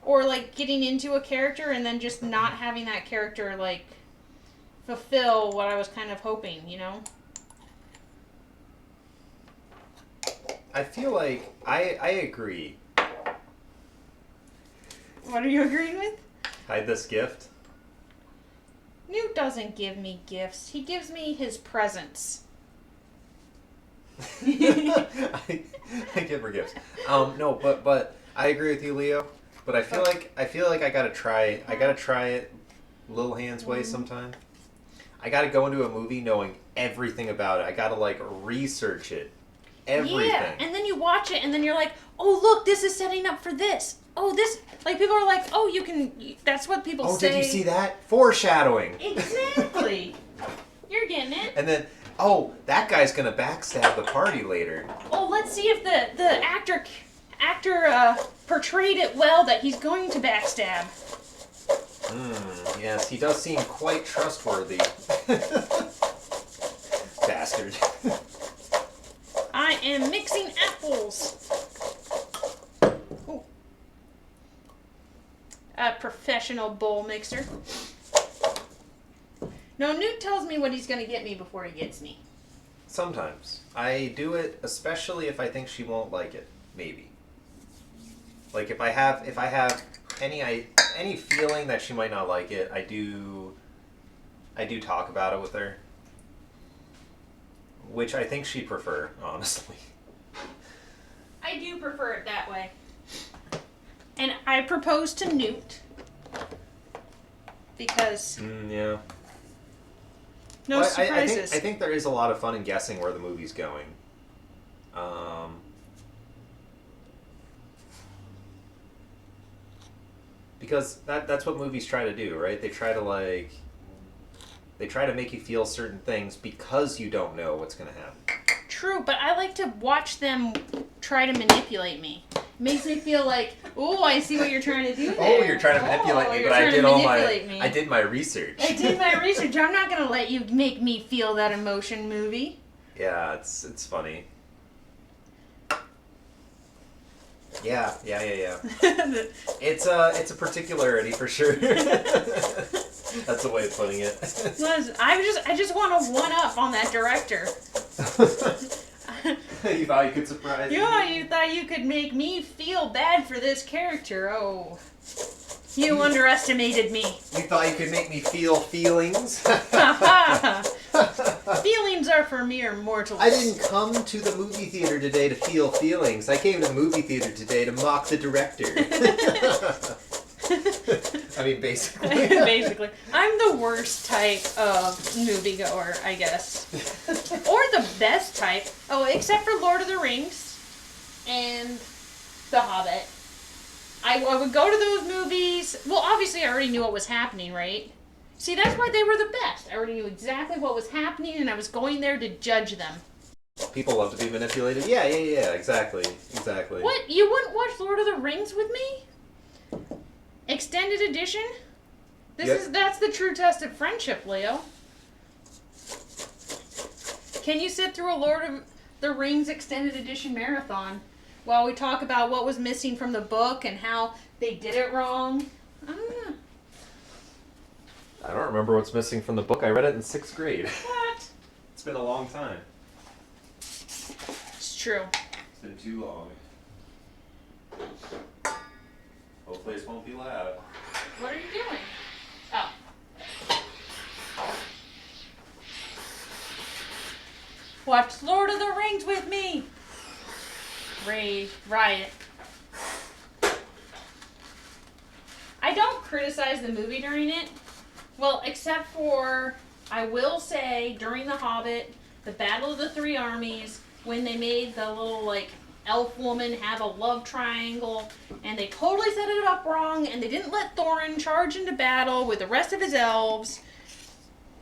Speaker 1: Or, like, getting into a character and then just not having that character, like, fulfill what I was kind of hoping, you know?
Speaker 3: I feel like I agree.
Speaker 1: What are you agreeing with?
Speaker 3: Hide this gift.
Speaker 1: Newt doesn't give me gifts. He gives me his presents.
Speaker 3: I give her gifts. No, but I agree with you, Leo. But I feel like I gotta try it Little Hands way sometime. I gotta go into a movie knowing everything about it. I gotta like research it. Everything.
Speaker 1: Yeah, and then you watch it and then you're like, oh look, this is setting up for this. Oh, this, like, people are like, oh, that's what people say.
Speaker 3: Oh, did you see that? Foreshadowing.
Speaker 1: Exactly. You're getting it.
Speaker 3: And then, oh, that guy's gonna backstab the party later.
Speaker 1: Oh, let's see if the actor portrayed it well that he's going to backstab.
Speaker 3: Yes, he does seem quite trustworthy. Bastard.
Speaker 1: I am mixing apples. Ooh. A professional bowl mixer. No, Newt tells me what he's going to get me before he gets me.
Speaker 3: Sometimes. I do it especially if I think she won't like it. Maybe. Like if I have any feeling that she might not like it, I do talk about it with her. Which I think she'd prefer, honestly.
Speaker 1: I do prefer it that way. And I proposed to Newt. Because
Speaker 3: Yeah.
Speaker 1: no surprises.
Speaker 3: I think there is a lot of fun in guessing where the movie's going. Because that's what movies try to do, right? They try to make you feel certain things because you don't know what's going to happen.
Speaker 1: True, but I like to watch them try to manipulate me. It makes me feel like, oh, I see what you're trying to do there.
Speaker 3: Oh, you're trying to manipulate me, but I did my research.
Speaker 1: I did my research. I'm not going to let you make me feel that emotion, movie.
Speaker 3: Yeah, it's funny. Yeah. It's a particularity for sure. That's the way of putting it.
Speaker 1: I just want to one up on that director.
Speaker 3: You thought you could surprise me?
Speaker 1: Yeah, you thought you could make me feel bad for this character. Oh, you underestimated me.
Speaker 3: You thought you could make me feel feelings?
Speaker 1: Feelings are for mere mortals.
Speaker 3: I didn't come to the movie theater today to feel feelings. I came to the movie theater today to mock the director. I mean, basically.
Speaker 1: Basically. I'm the worst type of moviegoer, I guess. Or the best type. Oh, except for Lord of the Rings and The Hobbit. I would go to those movies. Well, obviously, I already knew what was happening, right? See, that's why they were the best. I already knew exactly what was happening, and I was going there to judge them.
Speaker 3: People love to be manipulated. Yeah, exactly.
Speaker 1: What? You wouldn't watch Lord of the Rings with me? Extended edition? That's the true test of friendship, Leo. Can you sit through a Lord of the Rings extended edition marathon while we talk about what was missing from the book and how they did it wrong? I don't know.
Speaker 3: I don't remember what's missing from the book. I read it in 6th grade.
Speaker 1: What?
Speaker 3: It's been a long time.
Speaker 1: It's true.
Speaker 3: It's been too long. Hopefully this won't be loud.
Speaker 1: What are you doing? Oh. Watch Lord of the Rings with me. Riot. I don't criticize the movie during it. Well, except for, I will say, during The Hobbit, the Battle of the Three Armies, when they made the little, like, elf woman have a love triangle, and they totally set it up wrong, and they didn't let Thorin charge into battle with the rest of his elves,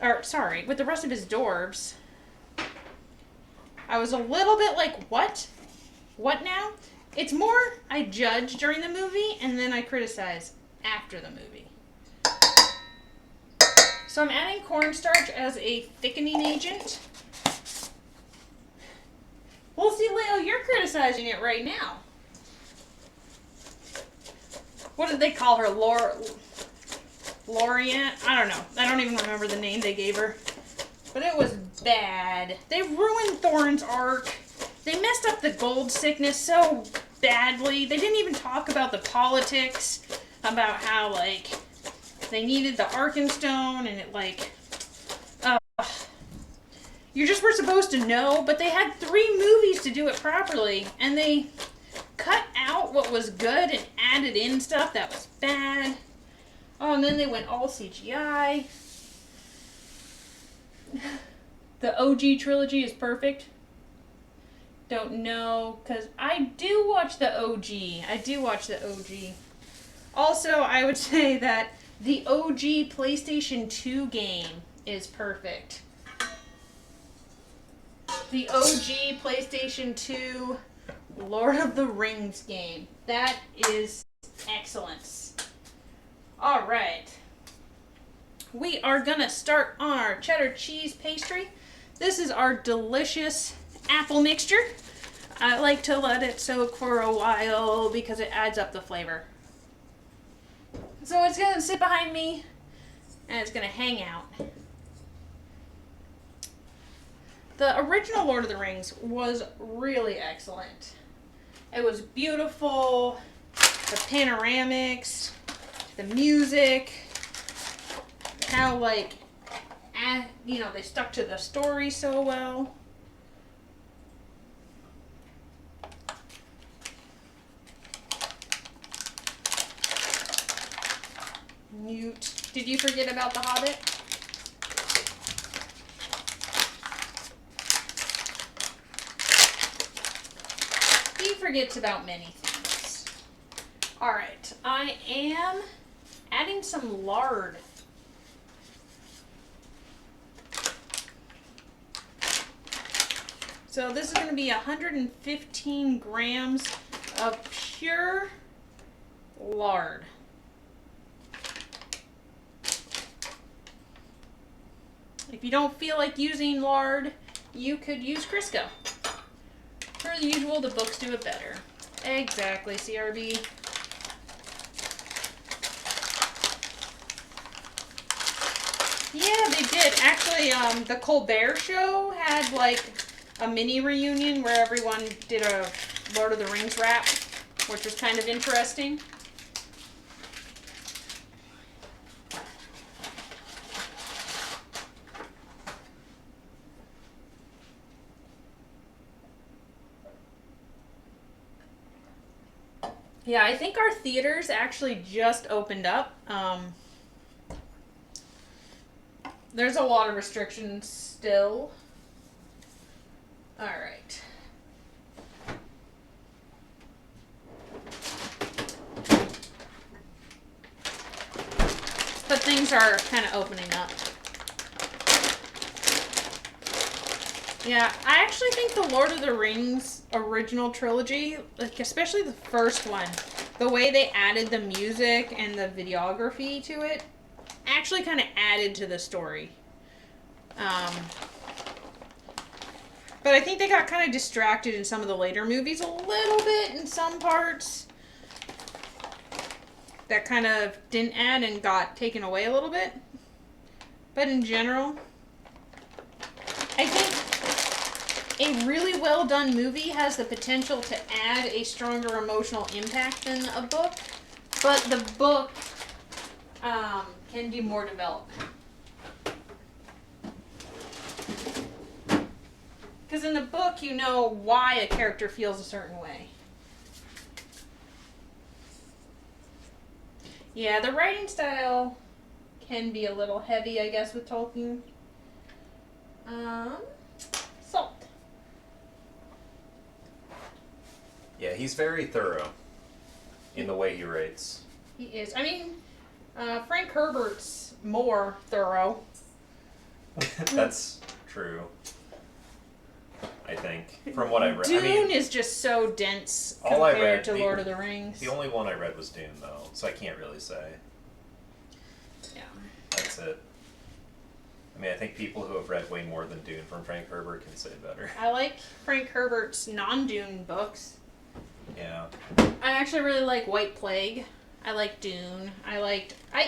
Speaker 1: with the rest of his dwarves. I was a little bit like, what? What now? It's more I judge during the movie, and then I criticize after the movie. So I'm adding cornstarch as a thickening agent. Well, see, Leo, you're criticizing it right now. What did they call her? Lorient? I don't know. I don't even remember the name they gave her. But it was bad. They ruined Thorin's arc. They messed up the gold sickness so badly. They didn't even talk about the politics, about how, like, they needed the Arkenstone, and it, like, you just were supposed to know, but they had 3 movies to do it properly, and they cut out what was good and added in stuff that was bad. Oh, and then they went all CGI. The OG trilogy is perfect. Don't know, because I do watch the OG. Also, I would say that the OG PlayStation 2 game is perfect. The OG PlayStation 2 Lord of the Rings game. That is excellence. Alright. We are going to start on our cheddar cheese pastry. This is our delicious apple mixture. I like to let it soak for a while because it adds up the flavor. So it's going to sit behind me and it's going to hang out. The original Lord of the Rings was really excellent. It was beautiful, the panoramics, the music, how, like, they stuck to the story so well. Newt. Did you forget about The Hobbit? He forgets about many things. Alright, I am adding some lard. So this is going to be 115 grams of pure lard. If you don't feel like using lard, you could use Crisco. Per the usual, the books do it better. Exactly, CRB. Yeah, they did. Actually, the Colbert Show had, like, a mini reunion where everyone did a Lord of the Rings rap, which was kind of interesting. Yeah, I think our theaters actually just opened up. There's a lot of restrictions still. All right. But things are kind of opening up. Yeah, I actually think the Lord of the Rings original trilogy, like especially the first one, the way they added the music and the videography to it, actually kind of added to the story. But I think they got kind of distracted in some of the later movies a little bit in some parts. That kind of didn't add and got taken away a little bit. But in general, I think a really well done movie has the potential to add a stronger emotional impact than a book. But the book can be more development. Because in the book, you know why a character feels a certain way. Yeah, the writing style can be a little heavy, I guess, with Tolkien. Salt.
Speaker 3: Yeah, he's very thorough in the way he writes.
Speaker 1: He is. I mean, Frank Herbert's more thorough.
Speaker 3: That's true. I think, from what I read.
Speaker 1: Dune is just so dense
Speaker 3: all I
Speaker 1: compared
Speaker 3: read,
Speaker 1: to Lord of the Rings.
Speaker 3: The only one I read was Dune, though, so I can't really say.
Speaker 1: Yeah.
Speaker 3: That's it. I mean, I think people who have read way more than Dune from Frank Herbert can say better.
Speaker 1: I like Frank Herbert's non-Dune books.
Speaker 3: Yeah.
Speaker 1: I actually really like White Plague. I like Dune. I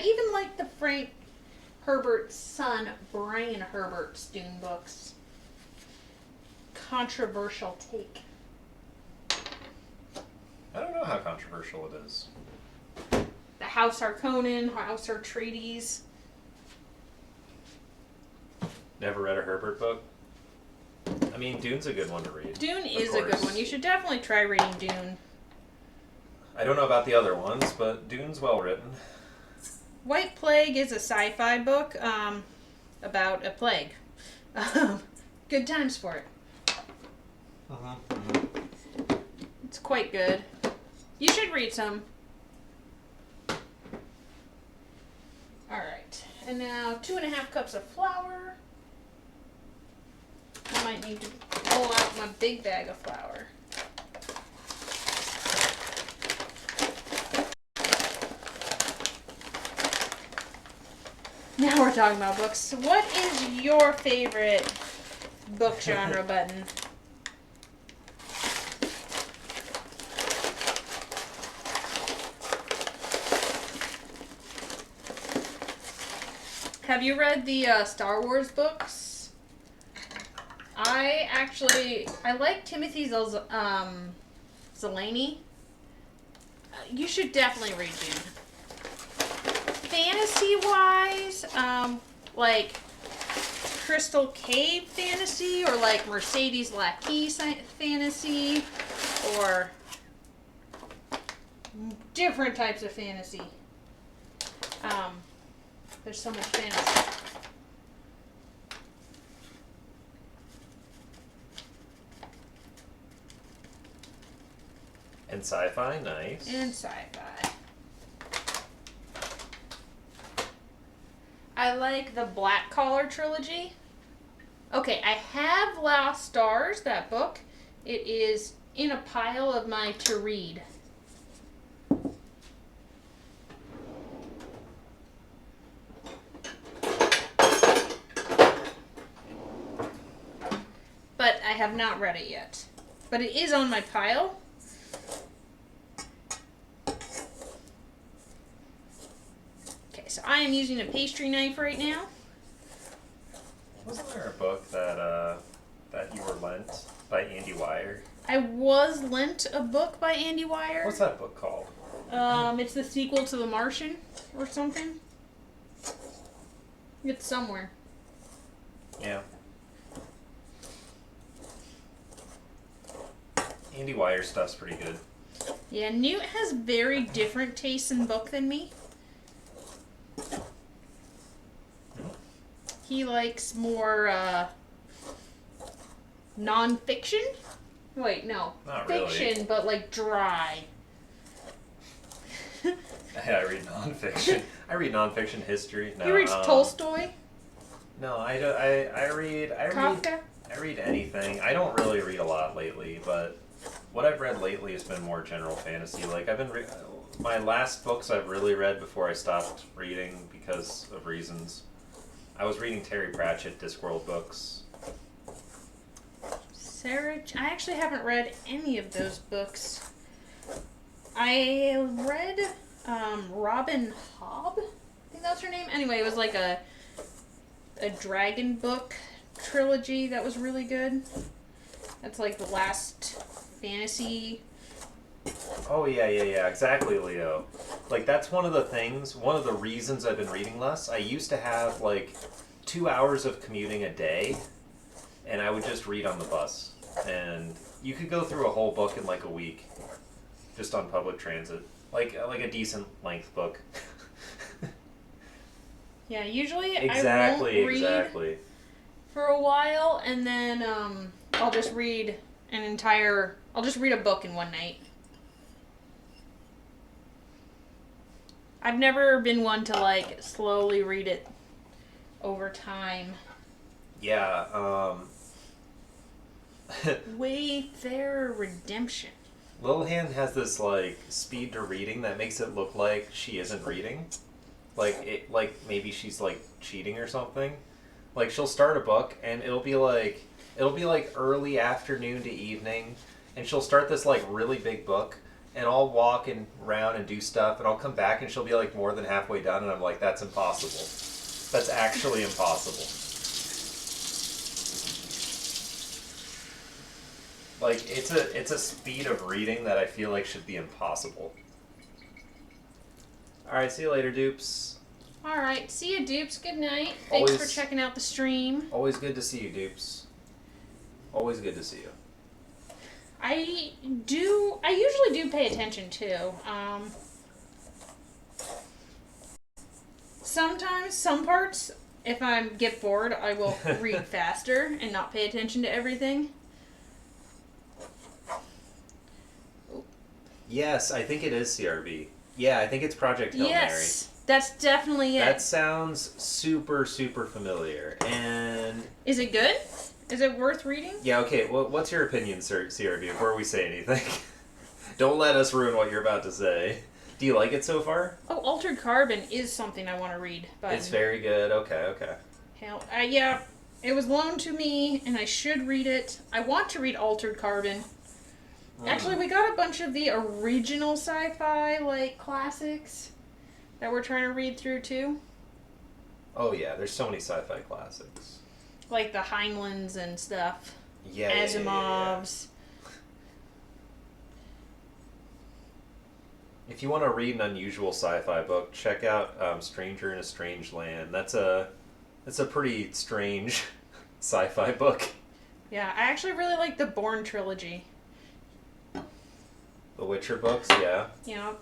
Speaker 1: even like the Frank Herbert's son, Brian Herbert's Dune books. Controversial take.
Speaker 3: I don't know how controversial it is.
Speaker 1: The House Harkonnen, House Atreides.
Speaker 3: Never read a Herbert book? I mean, Dune's a good one to read.
Speaker 1: Dune is a good one. You should definitely try reading Dune.
Speaker 3: I don't know about the other ones, but Dune's well written.
Speaker 1: White Plague is a sci-fi book about a plague. Good times for it. It's quite good. You should read some. Alright. And now 2.5 cups of flour. I might need to pull out my big bag of flour. Now we're talking about books. What is your favorite book genre, Button? Have you read the Star Wars books? I like Timothy Zeleny. You should definitely read Dune. Fantasy-wise, like Crystal Cave fantasy, or like Mercedes Lackey fantasy, or different types of fantasy. There's so much fantasy.
Speaker 3: And sci-fi, nice.
Speaker 1: And sci-fi. I like the Black Collar trilogy. Okay, I have Lost Stars, that book. It is in a pile of my to read. But I have not read it yet. But it is on my pile. Okay, so I am using a pastry knife right now.
Speaker 3: Wasn't there a book that you were lent by Andy Weir?
Speaker 1: I was lent a book by Andy Weir.
Speaker 3: What's that book called?
Speaker 1: It's the sequel to The Martian or something. It's somewhere.
Speaker 3: Yeah. Andy Weir stuff's pretty good.
Speaker 1: Yeah, Newt has very different tastes in book than me. He likes more non-fiction. Wait, no.
Speaker 3: Not
Speaker 1: Fiction,
Speaker 3: really.
Speaker 1: but like dry.
Speaker 3: I read nonfiction. I read nonfiction history. No,
Speaker 1: He reads Tolstoy.
Speaker 3: No, I read
Speaker 1: Kafka.
Speaker 3: I read anything. I don't really read a lot lately, but what I've read lately has been more general fantasy. Like I've been my last books I've really read before I stopped reading because of reasons. I was reading Terry Pratchett Discworld books.
Speaker 1: I actually haven't read any of those books. I read Robin Hobb. I think that's her name. Anyway, it was like a dragon book trilogy that was really good. That's like the last fantasy.
Speaker 3: Oh yeah, exactly, Leo. Like that's one of the reasons I've been reading less. I used to have like 2 hours of commuting a day,
Speaker 2: and I would just read on the bus. And you could go through a whole book in like a week, just on public transit, like a decent length book.
Speaker 1: Yeah, usually
Speaker 2: Exactly,
Speaker 1: I won't read
Speaker 2: exactly.
Speaker 1: for a while, and then I'll just read I'll just read a book in one night. I've never been one to like slowly read it over time.
Speaker 2: Yeah.
Speaker 1: Wayfarer Redemption.
Speaker 2: Little Hand has this like speed to reading that makes it look like she isn't reading. Like maybe she's like cheating or something. Like she'll start a book and it'll be like early afternoon to evening, and she'll start this like really big book, and I'll walk around and do stuff, and I'll come back and she'll be like more than halfway done, and I'm like, that's impossible. That's actually impossible. Like it's a speed of reading that I feel like should be impossible. All right, see you later, dupes.
Speaker 1: All right, see you, dupes. Good night. Thanks
Speaker 2: Always-
Speaker 1: for checking out the stream.
Speaker 2: Always good to see you, dupes. Always good to see you.
Speaker 1: I usually do pay attention too. Sometimes, some parts, if I get bored, I will read faster and not pay attention to everything.
Speaker 2: Yes, I think it is CRB. Yeah, I think it's Project Hail
Speaker 1: Yes, that's definitely it.
Speaker 2: Mary. That sounds super, super familiar. And
Speaker 1: Is it good? Is it worth reading?
Speaker 2: yeah, okay. Well, what's your opinion, sir, CRB, before we say anything? Don't let us ruin what you're about to say. Do you like it so far?
Speaker 1: Oh, Altered Carbon is something I want to read. But
Speaker 2: It's very good. Okay.
Speaker 1: hell, yeah, it was loaned to me, and I should read it. I want to read Altered Carbon. Actually, we got a bunch of the original sci-fi, like, classics that we're trying to read through, too.
Speaker 2: Oh yeah, there's so many sci-fi classics.
Speaker 1: Like the Heinleins and stuff.
Speaker 2: Yeah.
Speaker 1: Asimovs.
Speaker 2: If you want to read an unusual sci-fi book, check out Stranger in a Strange Land. That's a pretty strange sci-fi book.
Speaker 1: Yeah, I actually really like the Bourne trilogy.
Speaker 2: The Witcher books, yeah.
Speaker 1: Yeah.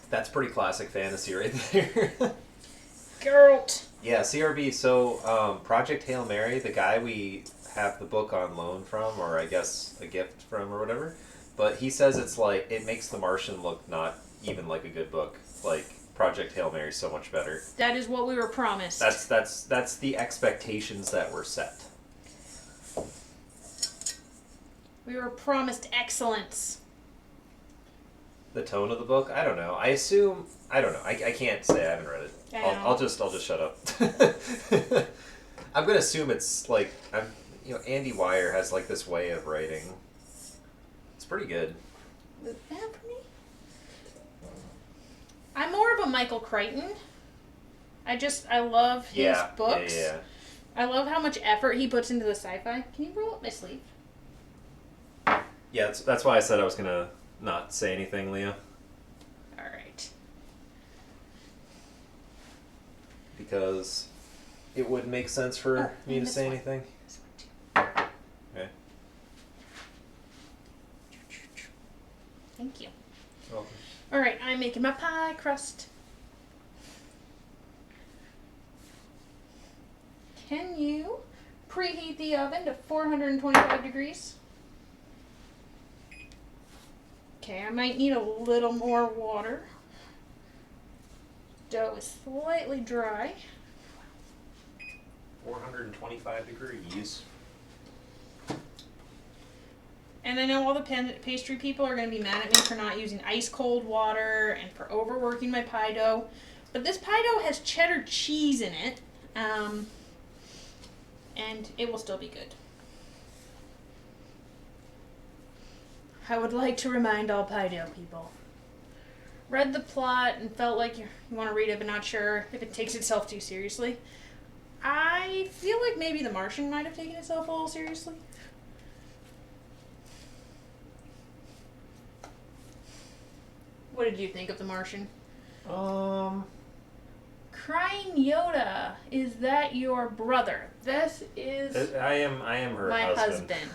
Speaker 2: That's pretty classic fantasy right there.
Speaker 1: Geralt.
Speaker 2: Yeah, CRB. So, Project Hail Mary, the guy we have the book on loan from, or I guess a gift from, or whatever, but he says it's like, it makes The Martian look not even like a good book. Like, Project Hail Mary is so much better.
Speaker 1: That is what we were promised.
Speaker 2: That's the expectations that were set.
Speaker 1: We were promised excellence.
Speaker 2: The tone of the book, I don't know. I don't know. I can't say. I haven't read it. I'll just shut up. I'm gonna assume it's like Andy Weir has like this way of writing. It's pretty good.
Speaker 1: Was that for me? I'm more of a Michael Crichton. I love his books.
Speaker 2: Yeah.
Speaker 1: I love how much effort he puts into the sci-fi. Can you roll up my sleeve?
Speaker 2: Yeah, that's why I said I was gonna not say anything, Leah.
Speaker 1: All right.
Speaker 2: Because it wouldn't make sense for me to
Speaker 1: this
Speaker 2: say
Speaker 1: one.
Speaker 2: anything.
Speaker 1: This one too.
Speaker 2: Okay.
Speaker 1: Thank you.
Speaker 2: Well,
Speaker 1: All right, I'm making my pie crust. Can you preheat the oven to 425 degrees? Okay, I might need a little more water. Dough is slightly dry.
Speaker 2: 425 degrees.
Speaker 1: And I know all the pastry people are going to be mad at me for not using ice cold water and for overworking my pie dough. But this pie dough has cheddar cheese in it. And it will still be good. I would like to remind all pie dough people. Read the plot and felt like you want to read it but not sure if it takes itself too seriously. I feel like maybe The Martian might have taken itself a little seriously. What did you think of The Martian? Crying Yoda, is that your brother? This is
Speaker 3: I am her
Speaker 1: my
Speaker 3: husband.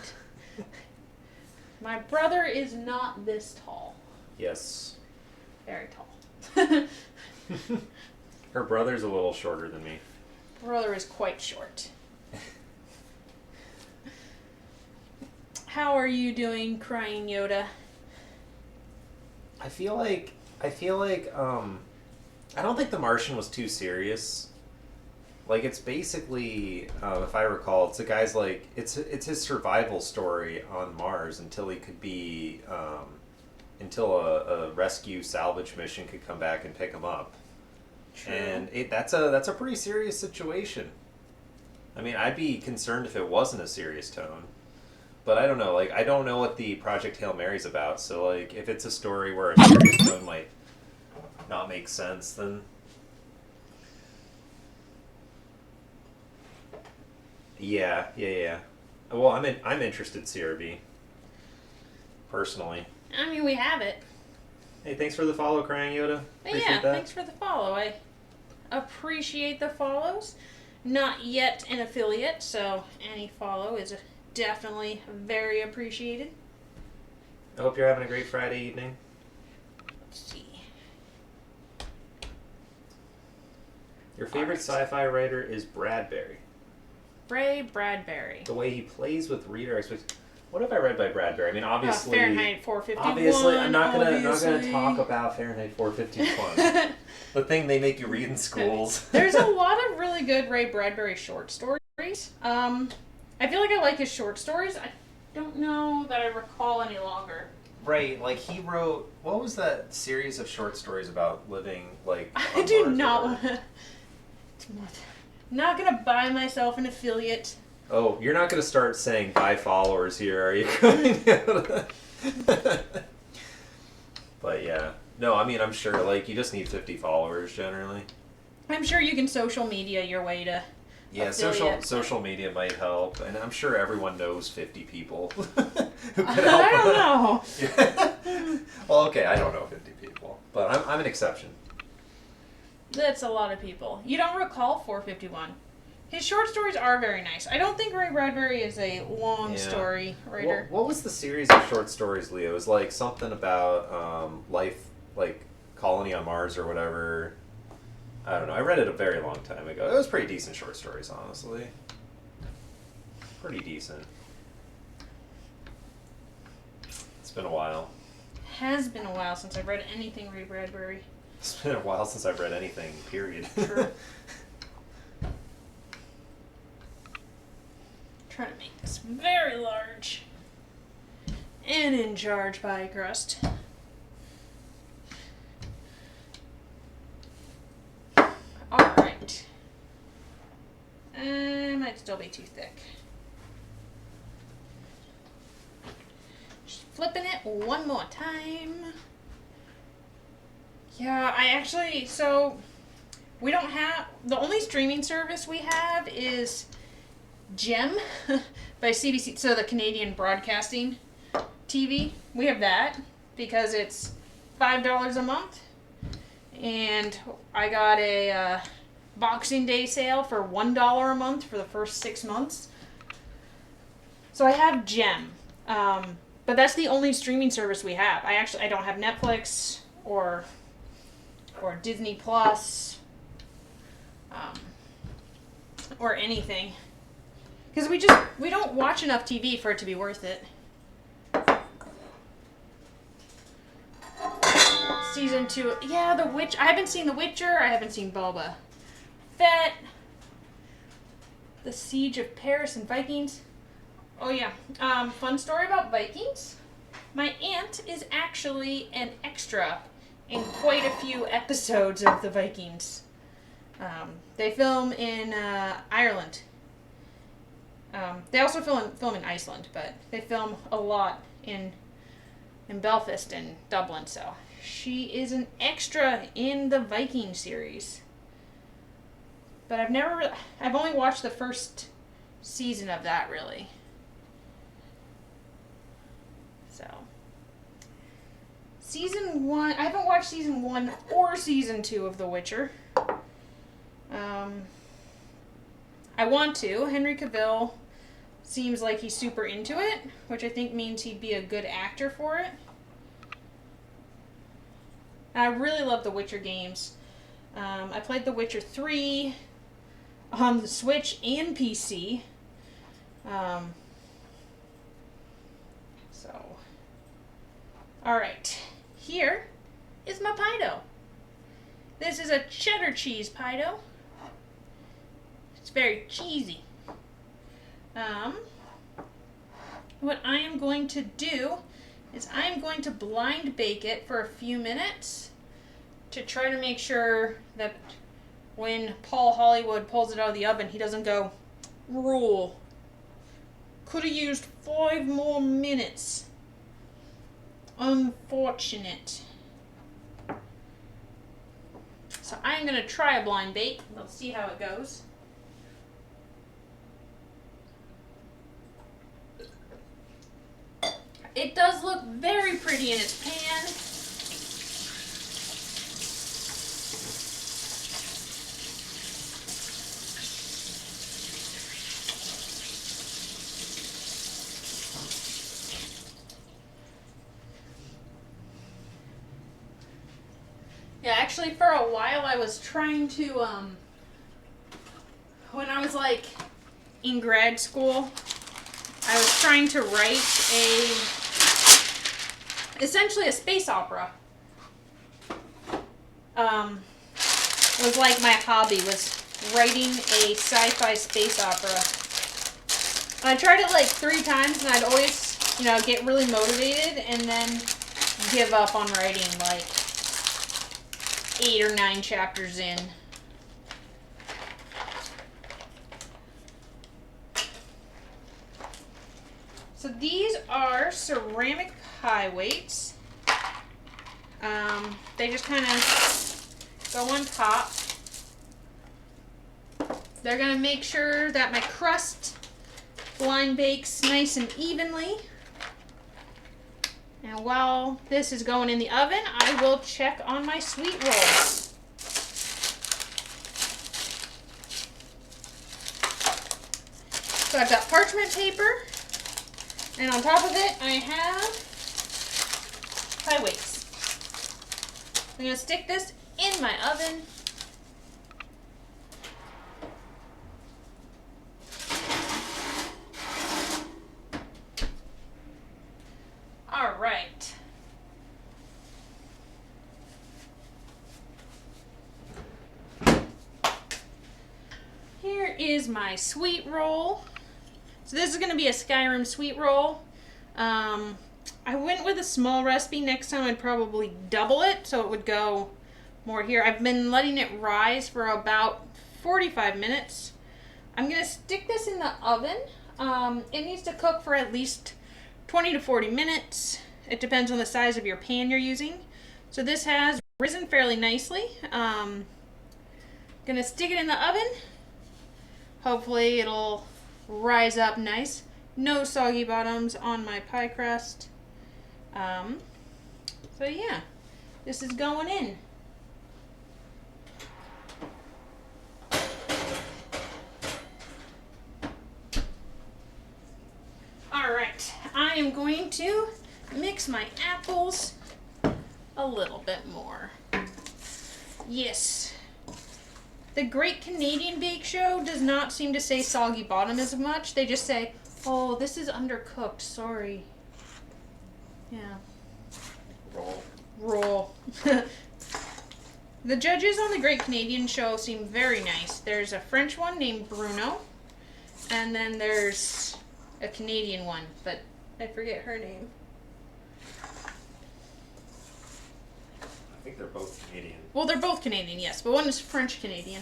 Speaker 1: My brother is not this tall.
Speaker 3: Yes.
Speaker 1: Very tall.
Speaker 3: Her brother's a little shorter than me.
Speaker 1: Brother is quite short. How are you doing, Crying Yoda?
Speaker 3: I feel like I don't think The Martian was too serious. Like, it's basically, if I recall, it's a guy's like it's his survival story on Mars until he could be until a rescue salvage mission could come back and pick him up.
Speaker 1: True.
Speaker 3: And that's a pretty serious situation. I mean, I'd be concerned if it wasn't a serious tone. But I don't know, like, I don't know what the Project Hail Mary's about, so, like, if it's a story where a serious tone might not make sense, then... Yeah. Well, I'm interested, CRB. Personally.
Speaker 1: I mean, we have it.
Speaker 3: Hey, thanks for the follow, Crying Yoda. Appreciate that.
Speaker 1: Thanks for the follow. I appreciate the follows. Not yet an affiliate, so any follow is definitely very appreciated.
Speaker 3: I hope you're having a great Friday evening.
Speaker 1: Let's see.
Speaker 3: Your favorite sci-fi writer is Bradbury.
Speaker 1: Ray Bradbury.
Speaker 3: The way he plays with reader expectations. What have I read by Bradbury? I mean, obviously...
Speaker 1: Fahrenheit 451.
Speaker 3: Obviously, I'm not gonna talk about Fahrenheit 451. The thing they make you read in schools.
Speaker 1: There's a lot of really good Ray Bradbury short stories. I feel like I like his short stories. I don't know that I recall any longer.
Speaker 3: Right, like he wrote... What was that series of short stories about living, like...
Speaker 1: I do not want to... Not gonna buy myself an affiliate.
Speaker 3: Oh, you're not gonna start saying buy followers here, are you? But yeah. No, I mean, I'm sure, like, you just need 50 followers, generally.
Speaker 1: I'm sure you can social media your way to
Speaker 3: social media might help, and I'm sure everyone knows 50 people who could help.
Speaker 1: I don't know.
Speaker 3: Yeah. Well, okay, I don't know 50 people, but I'm an exception.
Speaker 1: That's a lot of people. You don't recall 451. His short stories are very nice. I don't think Ray Bradbury is a long story writer.
Speaker 3: What was the series of short stories, Leo? It was like something about life, like colony on Mars or whatever. I don't know. I read it a very long time ago. It was pretty decent short stories, honestly. Pretty decent. It's been a while.
Speaker 1: Has been a while since I've read anything Ray Bradbury.
Speaker 3: It's been a while since I've read anything, period.
Speaker 1: True. Trying to make this very large. And in charge by Crust. Alright. Might still be too thick. Just flipping it one more time. Yeah, we don't have, the only streaming service we have is Gem by CBC, so the Canadian Broadcasting TV. We have that because it's $5 a month. And I got a Boxing Day sale for $1 a month for the first 6 months. So I have Gem. But that's the only streaming service we have. I don't have Netflix or Disney Plus, or anything, because we don't watch enough TV for it to be worth it. Season 2, yeah, The Witch. I haven't seen The Witcher. I haven't seen Boba Fett. The Siege of Paris and Vikings. Oh yeah, fun story about Vikings. My aunt is actually an extra in quite a few episodes of the Vikings. They film in Ireland. They also film in Iceland, but they film a lot in Belfast and Dublin, so she is an extra in the Viking series. But I've only watched the first season of that, really. So Season 1, I haven't watched Season 1 or Season 2 of The Witcher. I want to. Henry Cavill seems like he's super into it, which I think means he'd be a good actor for it. I really love the Witcher games. I played The Witcher 3 on the Switch and PC. Alright, here is my pie dough. This is a cheddar cheese pie dough. It's very cheesy. What I am going to do is I am going to blind bake it for a few minutes to try to make sure that when Paul Hollywood pulls it out of the oven, he doesn't go, "Rule. Could have used 5 more minutes. Unfortunate." So I'm going to try a blind bake. Let's see how it goes. It does look very pretty in its pan. Yeah, actually for a while I was trying to, when I was like in grad school, I was trying to write essentially a space opera. It was like my hobby was writing a sci-fi space opera. And I tried it like 3 times and I'd always, get really motivated and then give up on writing like 8 or 9 chapters in. So these are ceramic pie weights. They just kind of go on top. They're going to make sure that my crust blind bakes nice and evenly. And while this is going in the oven, I will check on my sweet rolls. So I've got parchment paper. And on top of it, I have pie weights. I'm going to stick this in my oven. All right. Here is my sweet roll. So this is going to be a Skyrim sweet roll. I went with a small recipe. Next time I'd probably double it so it would go more here. I've been letting it rise for about 45 minutes. I'm going to stick this in the oven. It needs to cook for at least 20 to 40 minutes. It depends on the size of your pan you're using. So this has risen fairly nicely. Going to stick it in the oven. Hopefully it'll rise up nice. No soggy bottoms on my pie crust. So yeah, this is going in. Alright, I am going to mix my apples a little bit more. Yes. The Great Canadian Bake Show does not seem to say soggy bottom as much. They just say, "Oh, this is undercooked, sorry." Yeah. Roll. The judges on the Great Canadian Show seem very nice. There's a French one named Bruno, and then there's a Canadian one, but I forget her name.
Speaker 3: I think they're both Canadian.
Speaker 1: Well, they're both Canadian, yes, but one is French-Canadian.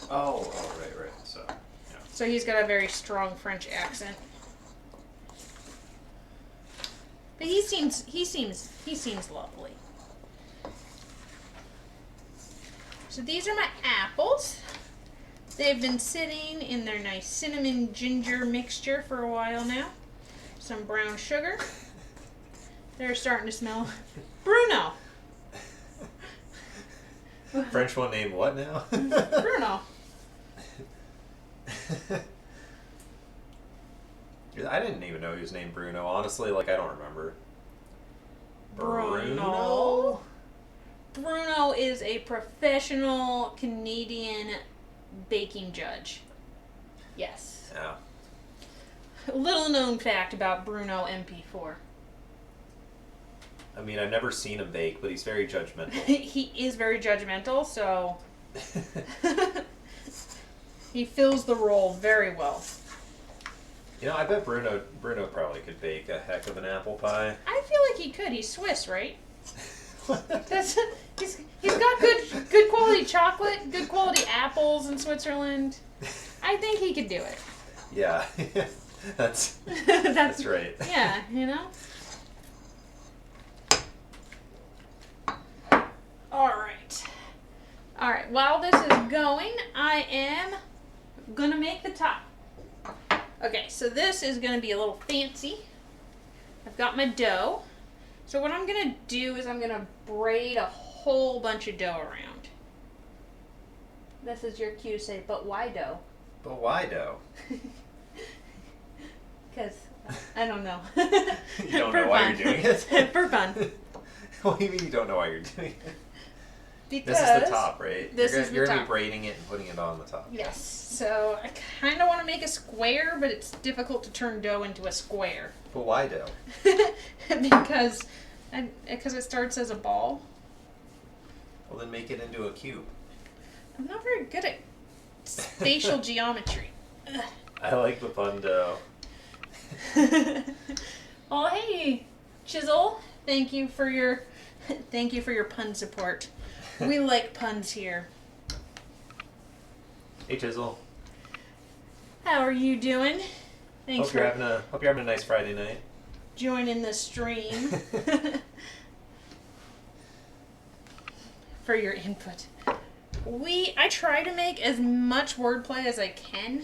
Speaker 3: Oh, right. So, yeah.
Speaker 1: So he's got a very strong French accent. But he seems lovely. So these are my apples. They've been sitting in their nice cinnamon ginger mixture for a while now. Some brown sugar. They're starting to smell. Bruno!
Speaker 3: French one named what now?
Speaker 1: Bruno.
Speaker 3: I didn't even know he was named Bruno. Honestly, like I don't remember.
Speaker 1: Bruno. Bruno is a professional Canadian baking judge. Yes.
Speaker 3: Yeah.
Speaker 1: Little known fact about Bruno MP4.
Speaker 3: I mean, I've never seen him bake, but he's very judgmental.
Speaker 1: He is very judgmental, so he fills the role very well.
Speaker 3: You know, I bet Bruno probably could bake a heck of an apple pie.
Speaker 1: I feel like he could. He's Swiss, right? He's got good quality chocolate, good quality apples in Switzerland. I think he could do it.
Speaker 3: Yeah, that's right.
Speaker 1: Yeah, you know. All right. While this is going, I am gonna make the top. Okay, so this is gonna be a little fancy. I've got my dough. So what I'm gonna do is I'm gonna braid a whole bunch of dough around. This is your cue to say, but why dough?
Speaker 3: But why dough?
Speaker 1: Because, I don't know.
Speaker 3: You don't know why you're doing it?
Speaker 1: For fun.
Speaker 3: What do you mean you don't know why you're doing it?
Speaker 1: Because
Speaker 3: this is the top, right?
Speaker 1: This
Speaker 3: you're
Speaker 1: is the
Speaker 3: You're going to
Speaker 1: top.
Speaker 3: be braiding it and putting it on the top.
Speaker 1: Yes. So I kind of want to make a square, but it's difficult to turn dough into a square.
Speaker 3: But why dough?
Speaker 1: because it starts as a ball.
Speaker 3: Well, then make it into a cube.
Speaker 1: I'm not very good at spatial geometry.
Speaker 3: I like the pun dough.
Speaker 1: Oh, hey, Chisel. Thank you for your pun support. We like puns here.
Speaker 3: Hey, Chisel.
Speaker 1: How are you doing? Thanks
Speaker 3: Hope you're having a nice Friday night.
Speaker 1: joining the stream. For your input. I try to make as much wordplay as I can.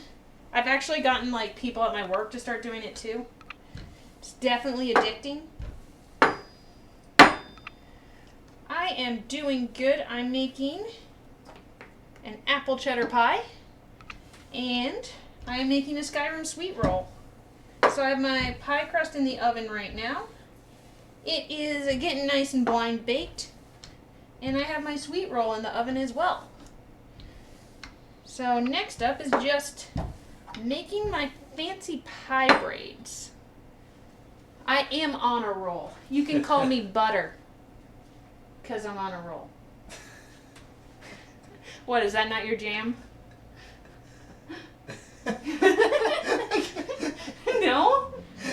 Speaker 1: I've actually gotten like people at my work to start doing it too. It's definitely addicting. I am doing good. I'm making an apple cheddar pie, and I am making a Skyrim sweet roll. So I have my pie crust in the oven right now. It is getting nice and blind baked, and I have my sweet roll in the oven as well. So next up is just making my fancy pie braids. I am on a roll. You can call me Butter, because I'm on a roll. What, is that not your jam? No?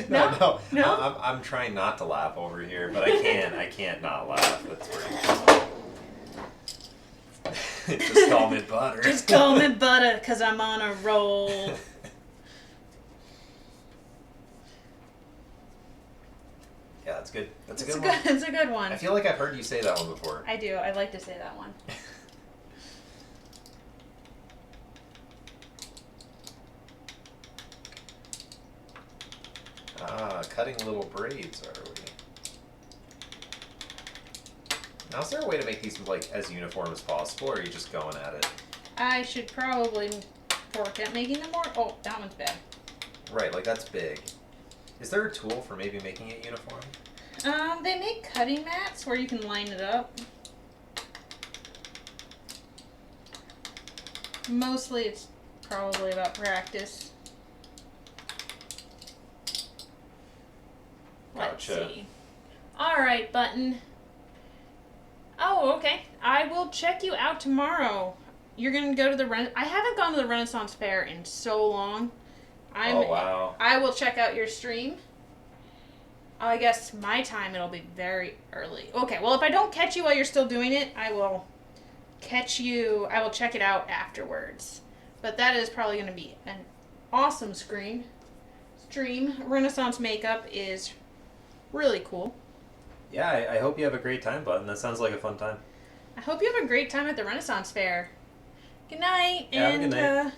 Speaker 3: No.
Speaker 1: No?
Speaker 3: I'm trying not to laugh over here, but I can't not laugh. That's pretty. Just call me Butter.
Speaker 1: Just call me Butter, because I'm on a roll.
Speaker 3: Yeah, that's good. That's a good one.
Speaker 1: It's a good one.
Speaker 3: I feel like I've heard you say that one before.
Speaker 1: I do. I like to say that one.
Speaker 3: Cutting little braids, are we? Now, is there a way to make these like as uniform as possible, or are you just going at it?
Speaker 1: I should probably work at making them more. Oh, that one's bad.
Speaker 3: Right, like that's big. Is there a tool for maybe making it uniform?
Speaker 1: They make cutting mats where you can line it up. Mostly it's probably about practice. Let's
Speaker 3: Gotcha.
Speaker 1: see. Alright, Button. Oh, okay. I will check you out tomorrow. You're going to go to the I haven't gone to the Renaissance Fair in so long.
Speaker 3: Oh, wow.
Speaker 1: I will check out your stream. I guess my time it'll be very early. Okay, well, if I don't catch you while you're still doing it, I will catch you. I will check it out afterwards. But that is probably going to be an awesome stream. Renaissance makeup is really cool.
Speaker 3: Yeah, I hope you have a great time, Button. That sounds like a fun time.
Speaker 1: I hope you have a great time at the Renaissance Fair. Good night.
Speaker 3: Yeah, have a good night.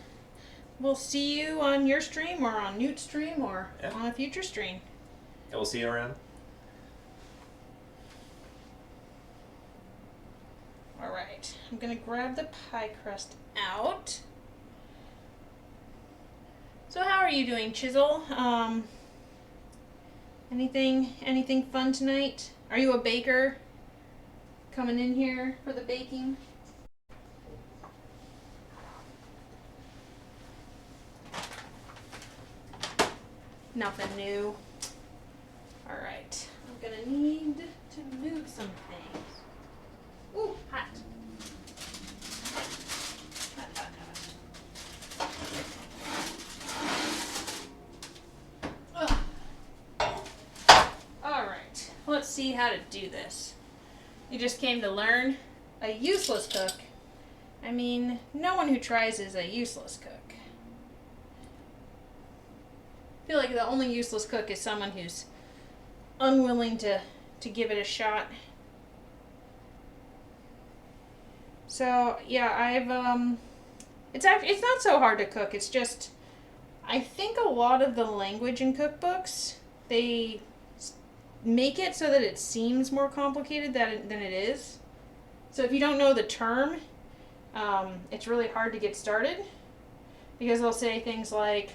Speaker 1: We'll see you on your stream or on Newt's stream or
Speaker 3: Yeah.
Speaker 1: on a future stream.
Speaker 3: Yeah, we'll see you around.
Speaker 1: Alright, I'm gonna grab the pie crust out. So how are you doing, Chisel? Anything fun tonight? Are you a baker? Coming in here for the baking? Nothing new. Alright, I'm gonna need to move some things. Ooh, hot. Hot, hot, hot. Ugh. Alright, let's see how to do this. You just came to learn? A useless cook? I mean, no one who tries is a useless cook. I feel like the only useless cook is someone who's unwilling to give it a shot. So yeah, it's not so hard to cook. It's just, I think a lot of the language in cookbooks, they make it so that it seems more complicated than it is. So if you don't know the term, it's really hard to get started, because they'll say things like,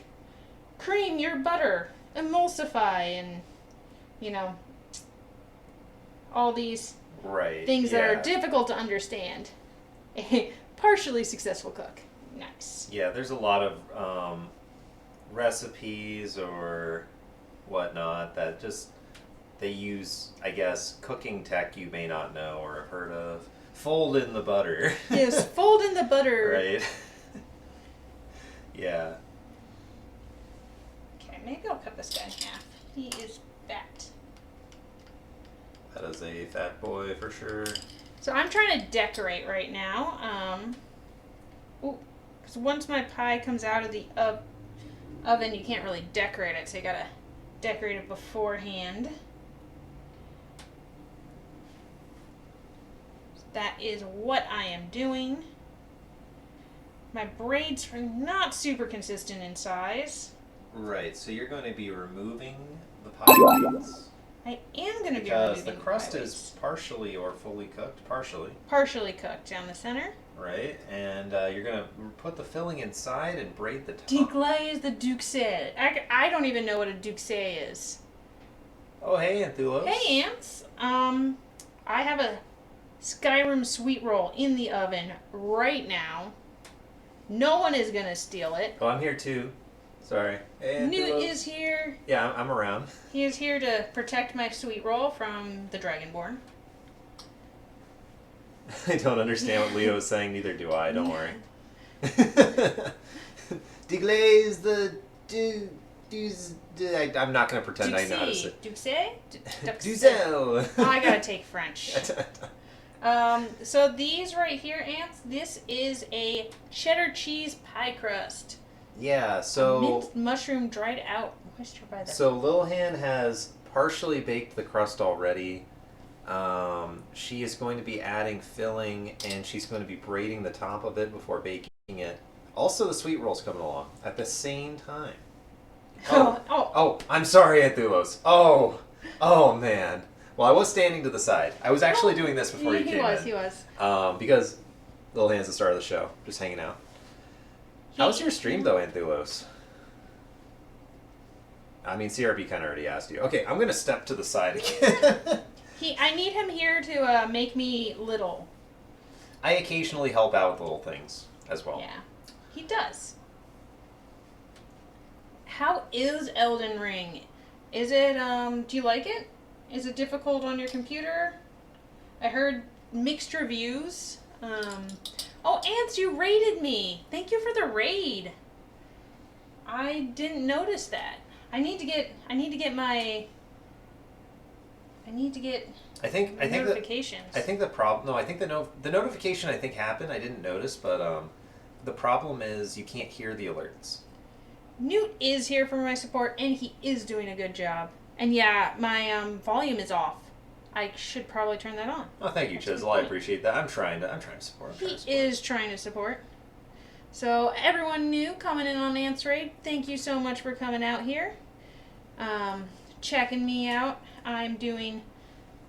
Speaker 1: cream your butter, emulsify, and, you know, all these things that are difficult to understand. A partially successful cook. Nice.
Speaker 3: Yeah, there's a lot of recipes or whatnot that just, they use, I guess, cooking tech you may not know or have heard of. Fold in the butter.
Speaker 1: Yes, fold in the butter.
Speaker 3: Right. Yeah.
Speaker 1: Okay, maybe I'll cut this guy in half. He is fat.
Speaker 3: That is a fat boy for sure.
Speaker 1: So I'm trying to decorate right now. Because once my pie comes out of the oven, you can't really decorate it, so you gotta decorate it beforehand. That is what I am doing. My braids are not super consistent in size.
Speaker 3: Right, so you're going to be removing the pie weights.
Speaker 1: I am going to be removing
Speaker 3: because the crust
Speaker 1: pie
Speaker 3: is
Speaker 1: weights.
Speaker 3: partially or fully cooked.
Speaker 1: Partially cooked down the center.
Speaker 3: Right, and you're going to put the filling inside and braid the top.
Speaker 1: Deglaze the duxelle. I don't even know what a duxelle is.
Speaker 3: Oh, hey, Anthulos.
Speaker 1: Hey, Ants. I have a Skyrim sweet roll in the oven right now. No one is going to steal it.
Speaker 3: Oh, I'm here too. Sorry. Hey,
Speaker 1: Newt
Speaker 3: Anthulos.
Speaker 1: is here.
Speaker 3: Yeah, I'm around.
Speaker 1: He is here to protect my sweet roll from the Dragonborn.
Speaker 3: I don't understand what Leo is saying, neither do I, don't worry. Deglaze the I'm not going to pretend I know how to say
Speaker 1: Duxelle?
Speaker 3: Duxelle.
Speaker 1: Oh, I gotta take French. So these right here, Ants, this is a cheddar cheese pie crust.
Speaker 3: Yeah,
Speaker 1: A
Speaker 3: so
Speaker 1: minced mushroom dried out moisture by the...
Speaker 3: So Lilhan has partially baked the crust already. She is going to be adding filling, and she's going to be braiding the top of it before baking it. Also, the sweet roll's coming along at the same time. Oh, I'm sorry, Anthulos. Oh, man. Well, I was standing to the side. I was actually doing this before you came in.
Speaker 1: He was.
Speaker 3: Because Lilhan's the start of the show, just hanging out. How was your stream, though, Anthulos? I mean, CRB kind of already asked you. Okay, I'm going to step to the side again.
Speaker 1: I need him here to make me little.
Speaker 3: I occasionally help out with little things as well.
Speaker 1: Yeah, he does. How is Elden Ring? Is it, do you like it? Is it difficult on your computer? I heard mixed reviews. Oh, Ants, you raided me. Thank you for the raid. I didn't notice that. I need to get notifications.
Speaker 3: I think the problem. No, I think the notification I think happened. I didn't notice, but the problem is you can't hear the alerts.
Speaker 1: Newt is here for my support, and he is doing a good job. And yeah, my volume is off. I should probably turn that on.
Speaker 3: Oh, thank you, Chisel. I appreciate that. I'm trying to support.
Speaker 1: He is trying to support. So everyone new coming in on Ants Raid, thank you so much for coming out here. Checking me out. I'm doing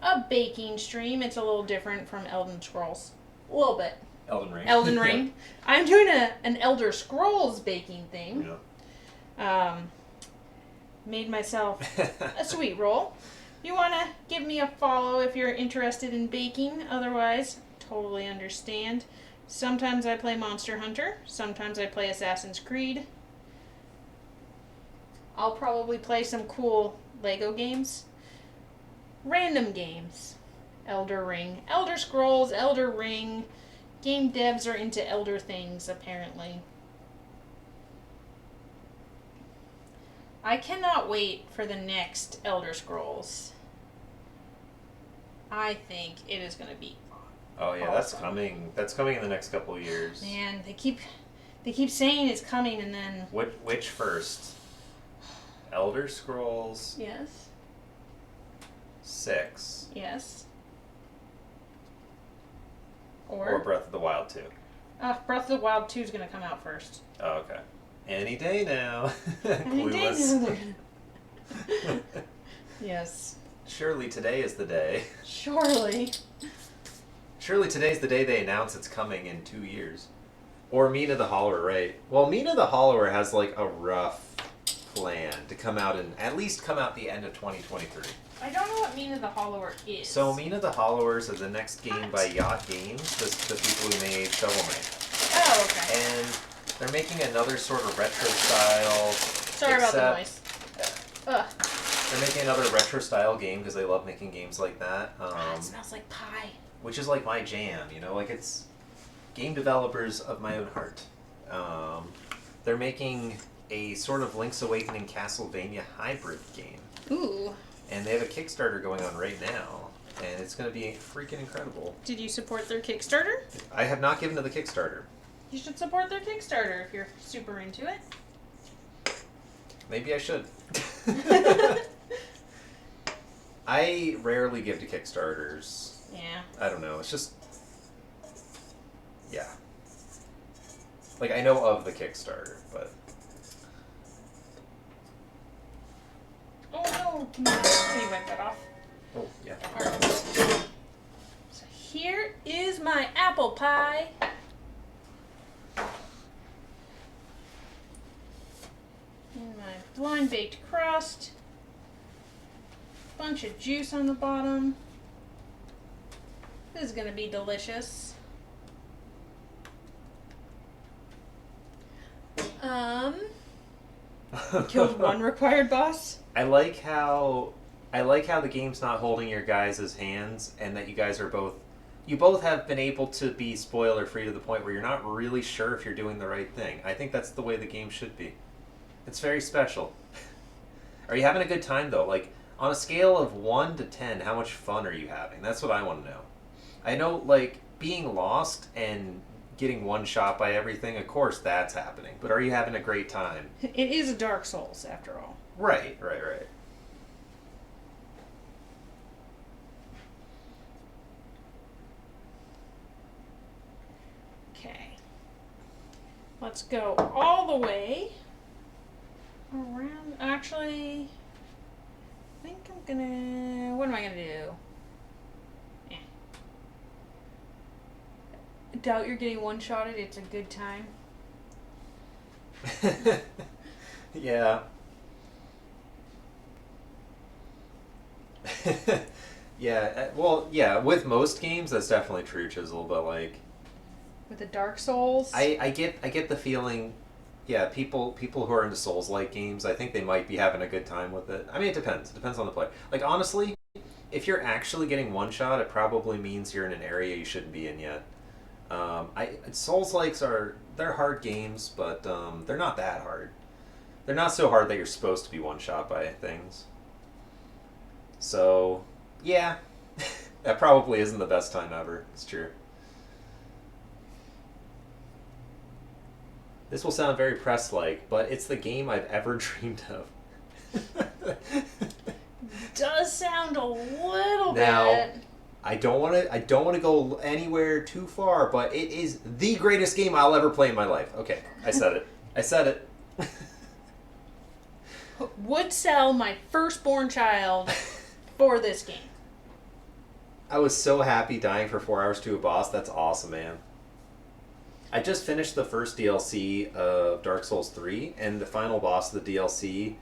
Speaker 1: a baking stream. It's a little different from Elden Scrolls. A little bit.
Speaker 2: Elden Ring.
Speaker 1: Elden Ring. I'm doing an Elder Scrolls baking thing.
Speaker 2: Yeah.
Speaker 1: Made myself a sweet roll. You want to give me a follow if you're interested in baking. Otherwise, totally understand. Sometimes I play Monster Hunter. Sometimes I play Assassin's Creed. I'll probably play some cool Lego games. Random games. Elder Ring. Elder Scrolls, Elder Ring. Game devs are into elder things, apparently. I cannot wait for the next Elder Scrolls. I think it is going to be
Speaker 2: Oh yeah,
Speaker 1: awesome.
Speaker 2: that's coming. That's coming in the next couple of years.
Speaker 1: Man, they keep saying it's coming and then...
Speaker 2: Which first? Elder Scrolls
Speaker 1: Yes.
Speaker 2: 6
Speaker 1: Yes.
Speaker 2: or Breath of the Wild 2?
Speaker 1: Breath of the Wild 2 is going to come out first.
Speaker 2: Oh, okay. Any day now.
Speaker 1: Any day
Speaker 2: Clueless.
Speaker 1: now. Yes.
Speaker 2: Surely today is the day.
Speaker 1: Surely.
Speaker 3: Surely today's the day they announce it's coming in 2 years. Or Mina the Hollower, right? Well, Mina the Hollower has like a rough plan to come out and at least come out the end of 2023.
Speaker 1: I don't know what Mina the Hollower is.
Speaker 3: So Mina the Hollowers is the next game by Yacht Games, the people who made Shovel Knight.
Speaker 1: Oh, okay.
Speaker 3: And they're making another sort of retro style.
Speaker 1: Sorry about the noise. Ugh.
Speaker 3: They're making another retro style game because they love making games like that.
Speaker 1: It smells like pie.
Speaker 3: Which is like my jam, you know, like it's game developers of my own heart. They're making a sort of Link's Awakening Castlevania hybrid game.
Speaker 1: Ooh.
Speaker 3: And they have a Kickstarter going on right now, and it's going to be freaking incredible.
Speaker 1: Did you support their Kickstarter?
Speaker 3: I have not given to the Kickstarter.
Speaker 1: You should support their Kickstarter if you're super into it.
Speaker 3: Maybe I should. I rarely give to Kickstarters.
Speaker 1: Yeah.
Speaker 3: I don't know. It's just, yeah. Like I know of the Kickstarter, but
Speaker 1: Oh no! Can you wipe that off?
Speaker 3: oh yeah.
Speaker 1: Alright. So here is my apple pie. And my blind baked crust. Bunch of juice on the bottom. This is gonna be delicious. Killed one required boss.
Speaker 3: I like how the game's not holding your guys' hands, and that you guys are both have been able to be spoiler free to the point where you're not really sure if you're doing the right thing. I think that's the way the game should be. It's very special. Are you having a good time though? Like on a scale of 1 to 10, how much fun are you having? That's what I want to know. I know like being lost and getting one shot by everything, of course that's happening. But are you having a great time?
Speaker 1: It is a Dark Souls after all.
Speaker 3: Right.
Speaker 1: Okay. Let's go all the way around. Actually, I think I'm gonna. What am I gonna do? Doubt you're getting one-shotted. It's a good time.
Speaker 3: Yeah. Well, yeah, with most games that's definitely true, Chisel, but like
Speaker 1: With the Dark Souls.
Speaker 3: I get the feeling, yeah, people who are into Souls-like games, I think they might be having a good time with it. I mean, it depends. It depends on the player. Like honestly, if you're actually getting one shot, it probably means you're in an area you shouldn't be in yet. Souls-likes they're hard games, but they're not that hard. They're not so hard that you're supposed to be one shot by things. So, yeah, that probably isn't the best time ever. It's true. This will sound very press-like, but it's the game I've ever dreamed of.
Speaker 1: Does sound a little
Speaker 3: Now,
Speaker 1: bit.
Speaker 3: I don't want to go anywhere too far, but it is the greatest game I'll ever play in my life. Okay, I said it. I said it.
Speaker 1: Would sell my firstborn child for this game.
Speaker 3: I was so happy dying for 4 hours to a boss. That's awesome, man. I just finished the first DLC of Dark Souls 3, and the final boss of the DLC,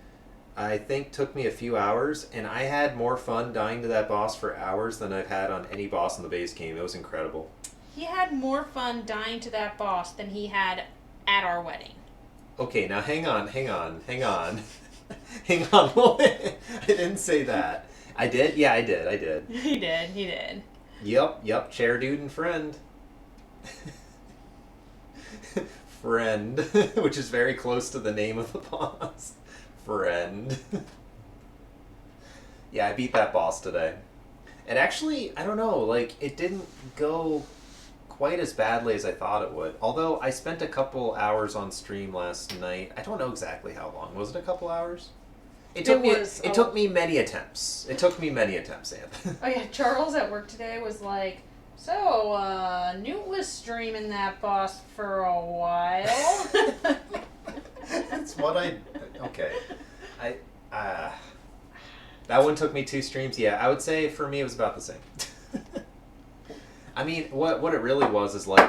Speaker 3: I think, took me a few hours, and I had more fun dying to that boss for hours than I've had on any boss in the base game. It was incredible.
Speaker 1: He had more fun dying to that boss than he had at our wedding.
Speaker 3: Okay, now hang on. Hang on. I didn't say that. I did? Yeah, I did.
Speaker 1: He did.
Speaker 3: Yep, chair dude and friend. Friend, which is very close to the name of the boss. Friend. Yeah, I beat that boss today. And actually, I don't know, like, it didn't go quite as badly as I thought it would. Although, I spent a couple hours on stream last night. I don't know exactly how long. Was it a couple hours? It took me many attempts. Anth.
Speaker 1: Oh yeah, Charles at work today was like, so, Newt was streaming that boss for a while.
Speaker 3: That's what okay. That one took me 2 streams. Yeah, I would say for me it was about the same. I mean, what it really was is like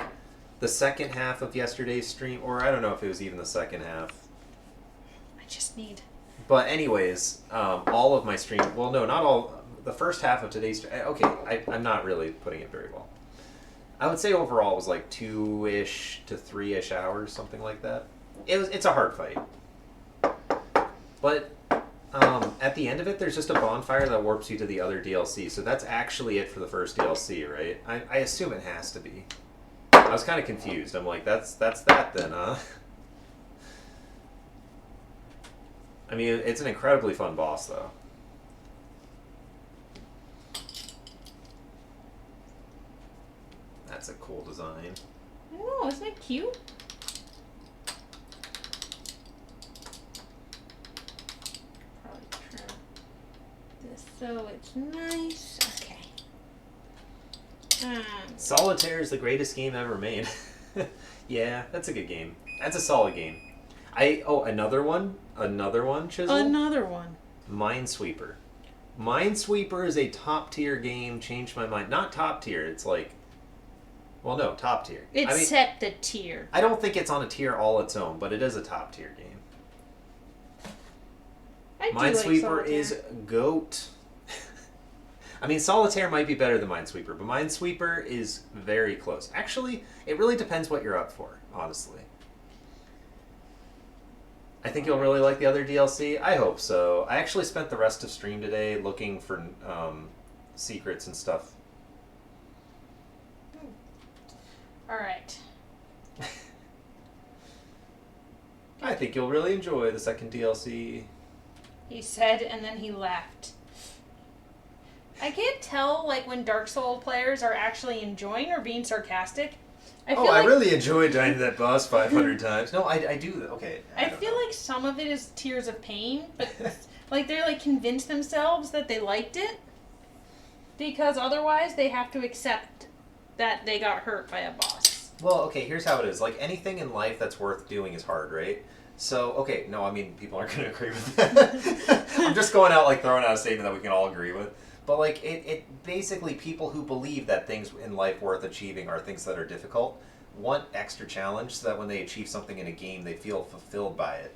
Speaker 3: the second half of yesterday's stream, or I don't know if it was even the second half.
Speaker 1: I just need...
Speaker 3: But anyways, all of my stream... Well, no, not all... The first half of today's... Okay, I'm not really putting it very well. I would say overall it was like 2-ish to 3-ish hours, something like that. It's a hard fight. But at the end of it, there's just a bonfire that warps you to the other DLC. So that's actually it for the first DLC, right? I assume it has to be. I was kind of confused. I'm like, that's that then, huh? I mean, it's an incredibly fun boss, though. That's a cool design.
Speaker 1: I know, isn't it cute? Probably trim this so it's nice. Okay.
Speaker 3: Solitaire is the greatest game ever made. Yeah, that's a good game. That's a solid game. Another one, Chisel.
Speaker 1: Another one.
Speaker 3: Minesweeper. Minesweeper is a top tier game. Changed my mind. Not top tier. It's like, well, no, top tier.
Speaker 1: It's set the tier.
Speaker 3: I don't think it's on a tier all its own, but it is a top tier game. Minesweeper is GOAT. I mean, Solitaire might be better than Minesweeper, but Minesweeper is very close. Actually, it really depends what you're up for, honestly. I think you'll really like the other DLC. I hope so. I actually spent the rest of stream today looking for secrets and stuff.
Speaker 1: Alright.
Speaker 3: I think you'll really enjoy the second DLC.
Speaker 1: He said, and then he laughed. I can't tell, like, when Dark Souls players are actually enjoying or being sarcastic.
Speaker 3: I really enjoyed dying to that boss 500 times. No, I do. Okay.
Speaker 1: I feel like some of it is tears of pain, but like they're like convinced themselves that they liked it because otherwise they have to accept that they got hurt by a boss.
Speaker 3: Well, okay, here's how it is. Like anything in life that's worth doing is hard, right? So, okay, no, I mean, people aren't going to agree with that. I'm just going out, like, throwing out a statement that we can all agree with. But, like, it basically, people who believe that things in life worth achieving are things that are difficult want extra challenge so that when they achieve something in a game, they feel fulfilled by it.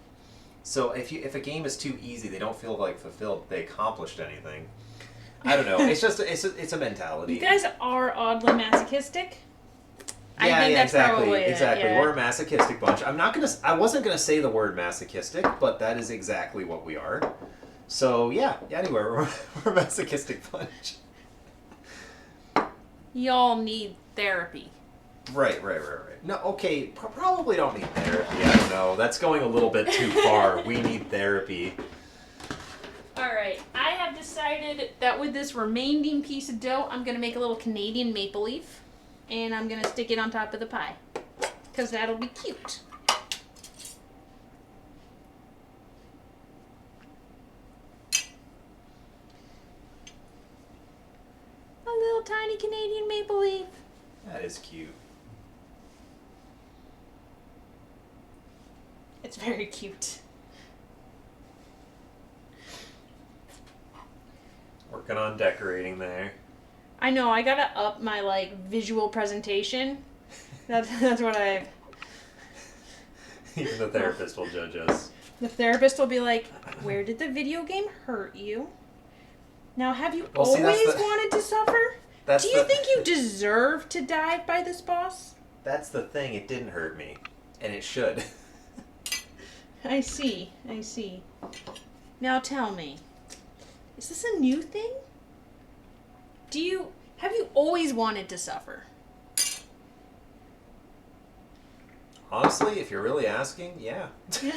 Speaker 3: So if a game is too easy, they don't feel, like, fulfilled, they accomplished anything. I don't know. It's just, it's a mentality.
Speaker 1: You guys are oddly masochistic.
Speaker 3: Yeah,
Speaker 1: I think that's
Speaker 3: exactly.
Speaker 1: Probably
Speaker 3: exactly.
Speaker 1: It, yeah.
Speaker 3: We're a masochistic bunch. I wasn't gonna say the word masochistic, but that is exactly what we are. So yeah. Anyway, we're a masochistic bunch.
Speaker 1: Y'all need therapy.
Speaker 3: Right. No, okay. Probably don't need therapy. I don't know. That's going a little bit too far. We need therapy.
Speaker 1: Alright, I have decided that with this remaining piece of dough, I'm gonna make a little Canadian maple leaf. And I'm going to stick it on top of the pie. Because that'll be cute. A little tiny Canadian maple leaf.
Speaker 3: That is cute.
Speaker 1: It's very cute.
Speaker 3: Working on decorating there.
Speaker 1: I know, I gotta up my, like, visual presentation. That's what I...
Speaker 3: Even the therapist will judge us.
Speaker 1: The therapist will be like, where did the video game hurt you? Now, have you
Speaker 3: Well, see,
Speaker 1: always wanted to suffer? Do you think you deserve to die by this boss?
Speaker 3: That's the thing. It didn't hurt me. And it should.
Speaker 1: I see. Now tell me, is this a new thing? Have you always wanted to suffer?
Speaker 3: Honestly, if you're really asking, yeah.
Speaker 1: Okay,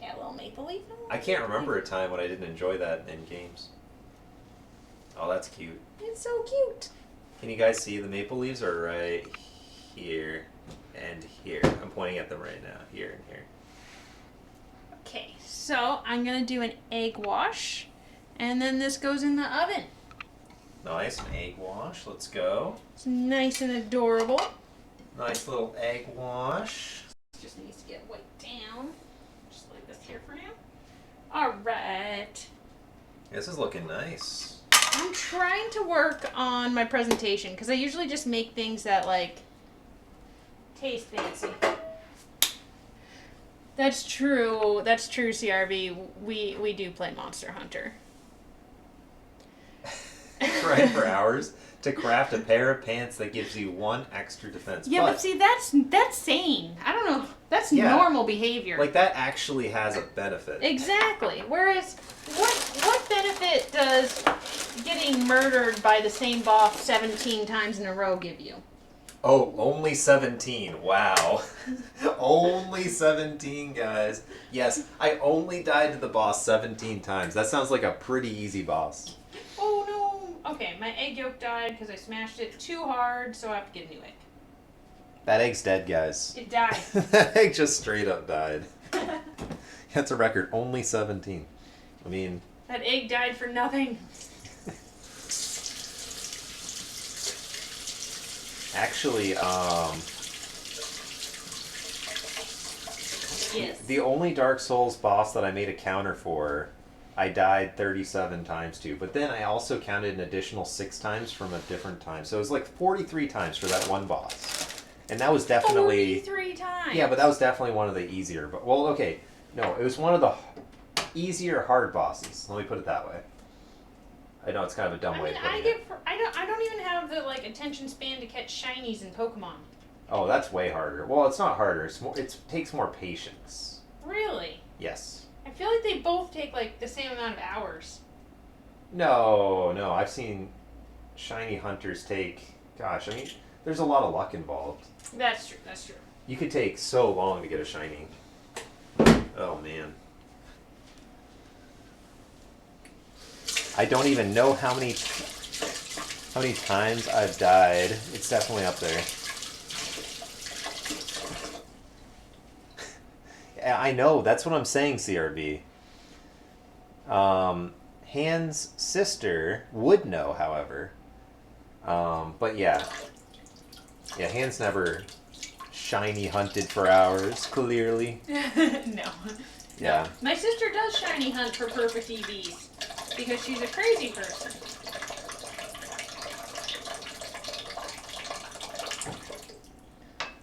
Speaker 1: a little maple leaf.
Speaker 3: I can't remember a time when I didn't enjoy that in games. Oh, that's cute.
Speaker 1: It's so cute.
Speaker 3: Can you guys see the maple leaves are right here and here? I'm pointing at them right now. Here and here.
Speaker 1: Okay, so I'm going to do an egg wash, and then this goes in the oven.
Speaker 3: Nice, an egg wash. Let's go.
Speaker 1: It's nice and adorable.
Speaker 3: Nice little egg wash.
Speaker 1: Just needs to get wiped down. Just leave this here for now. All right.
Speaker 3: This is looking nice.
Speaker 1: I'm trying to work on my presentation because I usually just make things that like taste fancy. That's true. That's true, CRV. We do play Monster Hunter.
Speaker 3: Trying for hours to craft a pair of pants that gives you 1 extra defense.
Speaker 1: Yeah, but see, that's sane. I don't know. That's normal behavior.
Speaker 3: Like, that actually has a benefit.
Speaker 1: Exactly. Whereas, what benefit does getting murdered by the same boss 17 times in a row give you?
Speaker 3: Oh, only 17. Wow. Only 17, guys. Yes, I only died to the boss 17 times. That sounds like a pretty easy boss.
Speaker 1: Oh, no. Okay, my egg yolk died because I smashed it too hard, so I have to get a new egg.
Speaker 3: That egg's dead, guys.
Speaker 1: It died.
Speaker 3: That egg just straight up died. That's a record. Only 17. I mean...
Speaker 1: That egg died for nothing.
Speaker 3: Actually,
Speaker 1: Yes.
Speaker 3: the only Dark Souls boss that I made a counter for, I died 37 times to. But then I also counted an additional 6 times from a different time. So it was like 43 times for that one boss. And that was definitely...
Speaker 1: 43 times?
Speaker 3: Yeah, but that was definitely one of the easier... But well, okay. No, it was one of the easier hard bosses. Let me put it that way. I know it's kind of a dumb way of putting it.
Speaker 1: I don't even have the like attention span to catch shinies in Pokemon.
Speaker 3: Oh, that's way harder. Well, it's not harder. It takes more patience.
Speaker 1: Really?
Speaker 3: Yes.
Speaker 1: I feel like they both take like the same amount of hours.
Speaker 3: No. I've seen shiny hunters take... Gosh, I mean, there's a lot of luck involved.
Speaker 1: That's true.
Speaker 3: You could take so long to get a shiny. Oh, man. I don't even know how many times I've died. It's definitely up there. I know, that's what I'm saying, CRB. Han's sister would know, however. But yeah. Yeah, Han's never shiny hunted for hours, clearly.
Speaker 1: No.
Speaker 3: Yeah.
Speaker 1: My sister does shiny hunt for perfect EVs. Because she's a crazy person.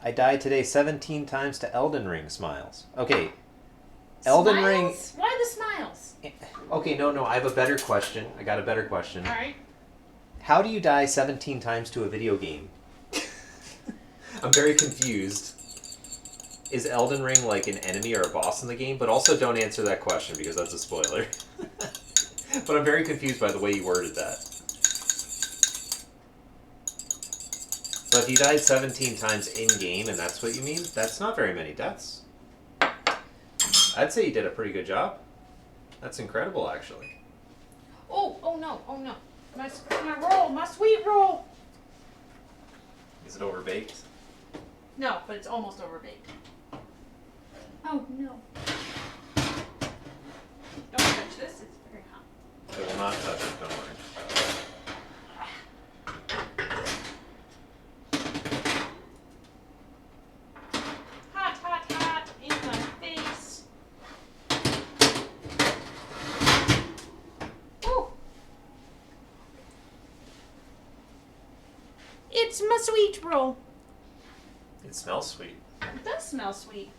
Speaker 3: I died today 17 times to Elden Ring smiles. Okay. Elden Ring...
Speaker 1: Why the smiles?
Speaker 3: Okay, no, I have a better question. I got a better question.
Speaker 1: Alright.
Speaker 3: How do you die 17 times to a video game? I'm very confused. Is Elden Ring like an enemy or a boss in the game? But also don't answer that question because that's a spoiler. But I'm very confused by the way you worded that. So if you died 17 times in-game and that's what you mean, that's not very many deaths. I'd say you did a pretty good job. That's incredible, actually.
Speaker 1: Oh no. My roll, my sweet roll.
Speaker 3: Is it overbaked?
Speaker 1: No, but it's almost overbaked. Oh no. Don't touch this, it's very hot.
Speaker 3: I will not touch it, don't worry.
Speaker 1: Hot, in my face. Ooh. It's my sweet roll.
Speaker 3: It smells sweet.
Speaker 1: It does smell sweet.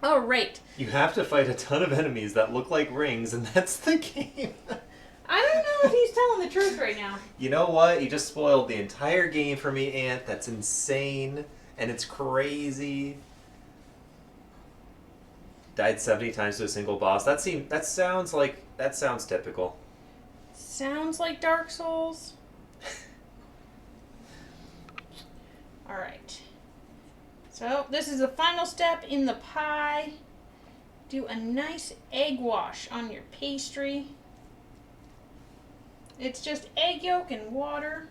Speaker 1: Oh, right.
Speaker 3: You have to fight a ton of enemies that look like rings, and that's the game.
Speaker 1: I don't know if he's telling the truth right now.
Speaker 3: You know what? You just spoiled the entire game for me, Ant. That's insane, and it's crazy. Died 70 times to a single boss. That sounds typical.
Speaker 1: Sounds like Dark Souls. Alright. So, this is the final step in the pie. Do a nice egg wash on your pastry. It's just egg yolk and water.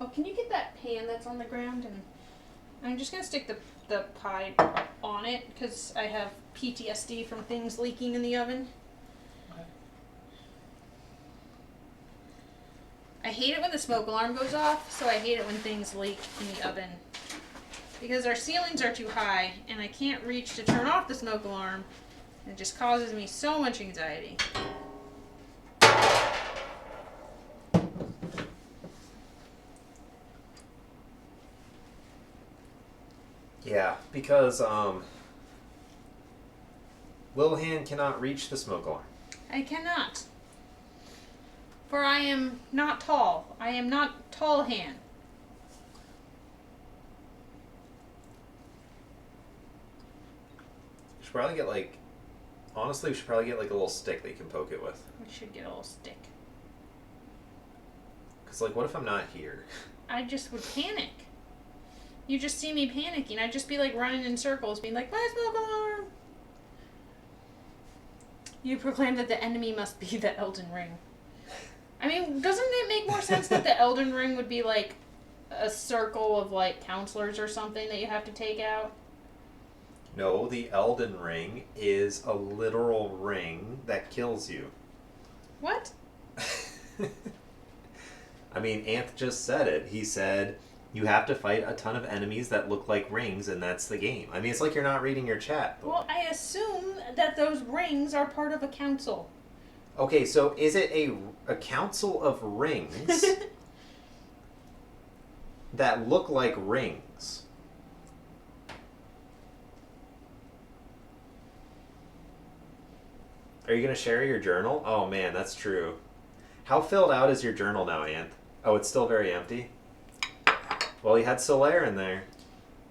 Speaker 1: Oh, can you get that pan that's on the ground? And I'm just going to stick the pie on it because I have PTSD from things leaking in the oven. I hate it when the smoke alarm goes off, so I hate it when things leak in the oven. Because our ceilings are too high, and I can't reach to turn off the smoke alarm. And it just causes me so much anxiety.
Speaker 3: Yeah, because Little Hand cannot reach the smoke alarm.
Speaker 1: I cannot. For I am not tall. I am not tall hand.
Speaker 3: We should probably get honestly, we should probably get a little stick that you can poke it with.
Speaker 1: We should get a little stick.
Speaker 3: Because what if I'm not here?
Speaker 1: I just would panic. You just see me panicking. I'd just be running in circles, being like, my smoke alarm! You proclaim that the enemy must be the Elden Ring. I mean, doesn't it make more sense that the Elden Ring would be a circle of counselors or something that you have to take out?
Speaker 3: No, the Elden Ring is a literal ring that kills you.
Speaker 1: What?
Speaker 3: I mean, Anth just said it. He said, you have to fight a ton of enemies that look like rings, and that's the game. I mean, it's like you're not reading your chat.
Speaker 1: Well, I assume that those rings are part of a council.
Speaker 3: Okay, so is it a council of rings that look like rings? Are you going to share your journal? Oh man, that's true. How filled out is your journal now, Anth? Oh, it's still very empty? Well, you had Solaire in there.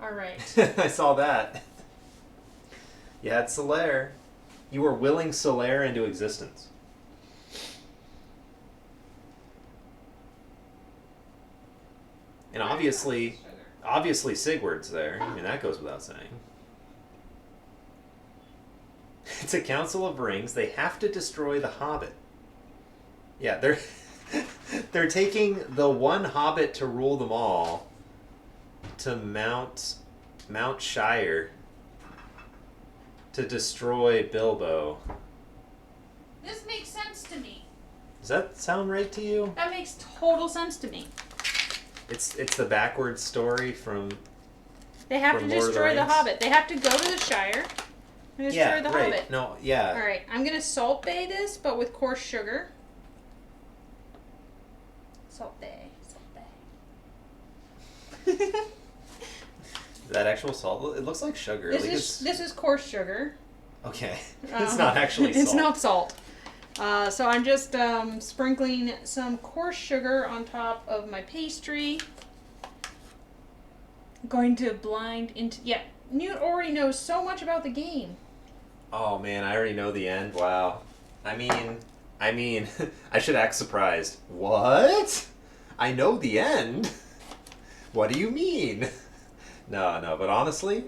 Speaker 1: Alright.
Speaker 3: I saw that. You had Solaire. You were willing Solaire into existence. And obviously Sigurd's there. I mean, that goes without saying. It's a council of rings. They have to destroy the Hobbit. Yeah, they're taking the one Hobbit to rule them all to Mount Shire to destroy Bilbo.
Speaker 1: This makes sense to me.
Speaker 3: Does that sound right to you?
Speaker 1: That makes total sense to me.
Speaker 3: It's the backwards story from.
Speaker 1: They have to
Speaker 3: Lord of the
Speaker 1: destroy the
Speaker 3: Rings?
Speaker 1: Hobbit. They have to go to the Shire and destroy the
Speaker 3: right.
Speaker 1: Hobbit.
Speaker 3: No, yeah.
Speaker 1: Alright, I'm going to Salt Bay this, but with coarse sugar. Salt Bay.
Speaker 3: Is that actual salt? It looks like sugar.
Speaker 1: This is coarse sugar.
Speaker 3: Okay. It's not actually salt.
Speaker 1: It's not salt. So I'm just sprinkling some coarse sugar on top of my pastry. I'm going to blind into... Yeah, Newt already knows so much about the game.
Speaker 3: Oh man, I already know the end. Wow. I mean, I should act surprised. What? I know the end? What do you mean? No, but honestly,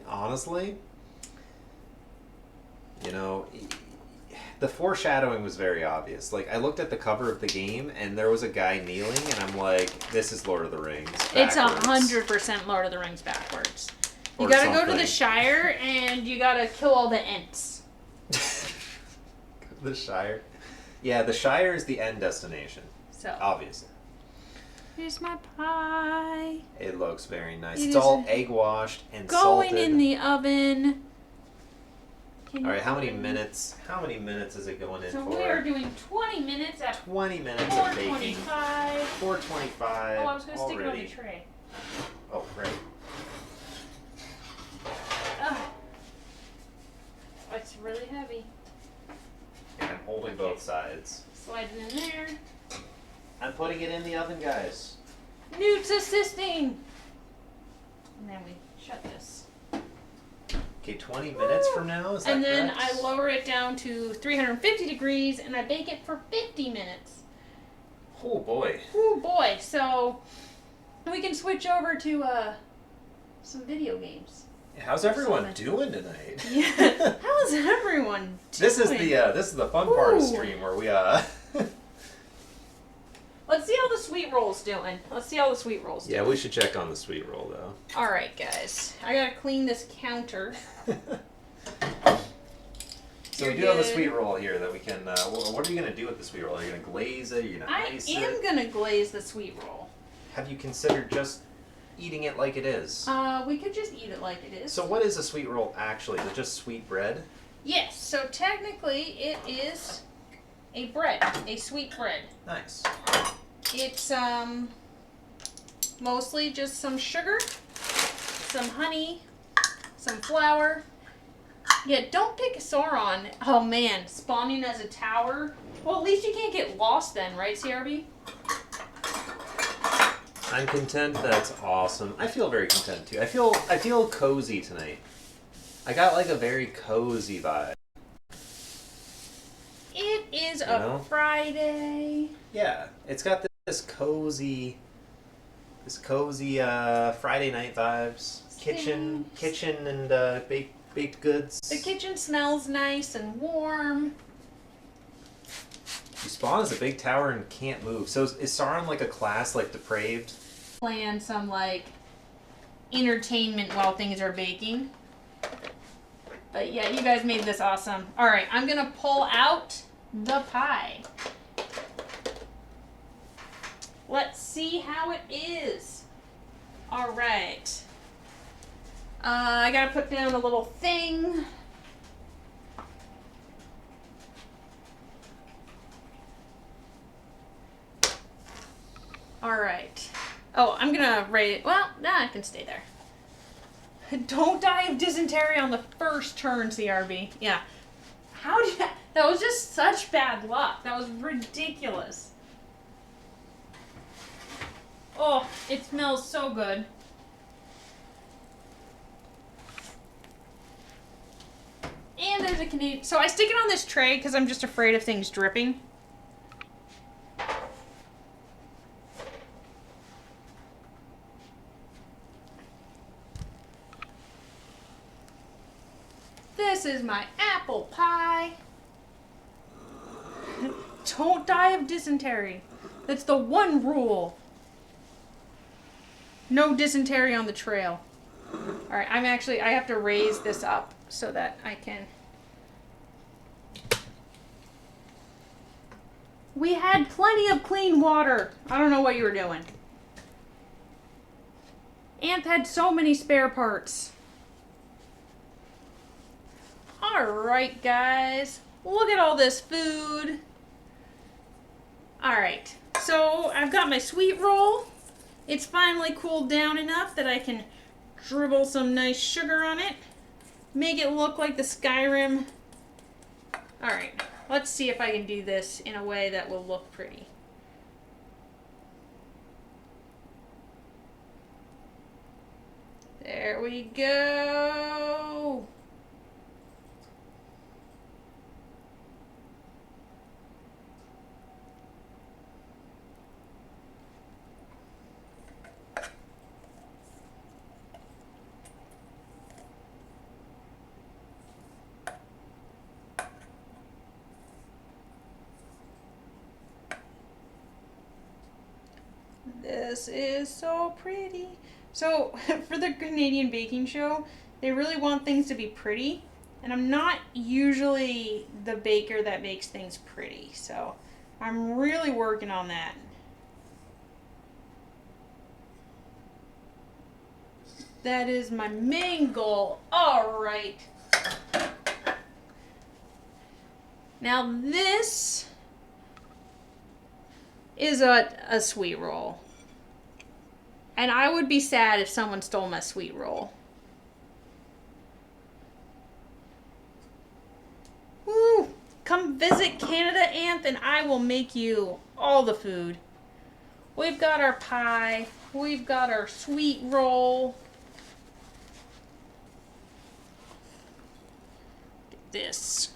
Speaker 3: you know, the foreshadowing was very obvious. I looked at the cover of the game, and there was a guy kneeling, and I'm like, this is Lord of the Rings.
Speaker 1: It's
Speaker 3: backwards.
Speaker 1: 100% Lord of the Rings backwards. You
Speaker 3: Or
Speaker 1: gotta go to
Speaker 3: something.
Speaker 1: the Shire, and you gotta kill all the Ents.
Speaker 3: The Shire. Yeah, the Shire is the end destination.
Speaker 1: So,
Speaker 3: Obviously.
Speaker 1: Here's my pie.
Speaker 3: It looks very nice.
Speaker 1: It
Speaker 3: It's
Speaker 1: is
Speaker 3: all egg washed and
Speaker 1: going
Speaker 3: salted.
Speaker 1: in the oven.
Speaker 3: All right, how many minutes? How many minutes is it going in
Speaker 1: So
Speaker 3: for?
Speaker 1: we are doing 20 minutes at
Speaker 3: 20 minutes of baking.
Speaker 1: 425.
Speaker 3: 425.
Speaker 1: Oh, I was going to stick it on
Speaker 3: already.
Speaker 1: the tray.
Speaker 3: Oh, right.
Speaker 1: Ugh. It's really heavy.
Speaker 3: And I'm holding both sides.
Speaker 1: Slide it in there.
Speaker 3: I'm putting it in the oven, guys.
Speaker 1: Newt's assisting. And then we shut this.
Speaker 3: Okay, 20 minutes from now, is that
Speaker 1: And then
Speaker 3: correct?
Speaker 1: I lower it down to 350 degrees and I bake it for 50 minutes.
Speaker 3: Oh boy.
Speaker 1: Oh boy, so we can switch over to some video games.
Speaker 3: How's everyone doing tonight?
Speaker 1: Yeah. How's everyone doing?
Speaker 3: This is the fun part of the
Speaker 1: Ooh.
Speaker 3: stream where we
Speaker 1: Let's see how the sweet roll's doing.
Speaker 3: Yeah, we should check on the sweet roll though.
Speaker 1: All right, guys. I gotta clean this counter.
Speaker 3: So
Speaker 1: You're
Speaker 3: we do have a
Speaker 1: good.
Speaker 3: sweet roll here that we can. What are you gonna do with the sweet roll? Are you gonna glaze it? Are you gonna
Speaker 1: I
Speaker 3: ice
Speaker 1: am
Speaker 3: it?
Speaker 1: gonna glaze the sweet roll.
Speaker 3: Have you considered just eating it like it is?
Speaker 1: We could just eat it like it is.
Speaker 3: So what is a sweet roll actually? Is it just sweet bread?
Speaker 1: Yes, so technically it is a bread, a sweet bread.
Speaker 3: Nice.
Speaker 1: It's mostly just some sugar, some honey, some flour. Yeah, don't pick Sauron. Oh man, spawning as a tower. Well, at least you can't get lost then, right, CRB?
Speaker 3: I'm content. That's awesome. I feel very content too. I feel cozy tonight. I got like a very cozy vibe.
Speaker 1: It is
Speaker 3: You
Speaker 1: a
Speaker 3: know?
Speaker 1: Friday.
Speaker 3: Yeah, it's got this cozy Friday night vibes. Kitchen and baked goods.
Speaker 1: The kitchen smells nice and warm.
Speaker 3: You spawn as a big tower and can't move. So is Sauron like a class like depraved?
Speaker 1: Plan some like entertainment while things are baking. But yeah, you guys made this awesome. All right, I'm gonna pull out the pie. Let's see how it is. All right. I gotta put down a little thing. All right. Oh, I'm gonna rate. Well, nah, I can stay there. Don't die of dysentery on the first turn, CRB. Yeah. How did that was just such bad luck. That was ridiculous. Oh, it smells so good. And there's a Canadian. So I stick it on this tray because I'm just afraid of things dripping. This is my apple pie. Don't die of dysentery. That's the one rule. No dysentery on the trail. Alright, I have to raise this up so that I can. We had plenty of clean water. I don't know what you were doing. Anth had so many spare parts. Alright, guys. Look at all this food. Alright, so I've got my sweet roll. It's finally cooled down enough that I can dribble some nice sugar on it. Make it look like the Skyrim. Alright, let's see if I can do this in a way that will look pretty. There we go. This is so pretty. So, for the Canadian baking show, they really want things to be pretty. And I'm not usually the baker that makes things pretty. So, I'm really working on that. That is my main goal. All right. Now this is a sweet roll. And I would be sad if someone stole my sweet roll. Woo! Come visit Canada, Anth, and I will make you all the food. We've got our pie. We've got our sweet roll. This.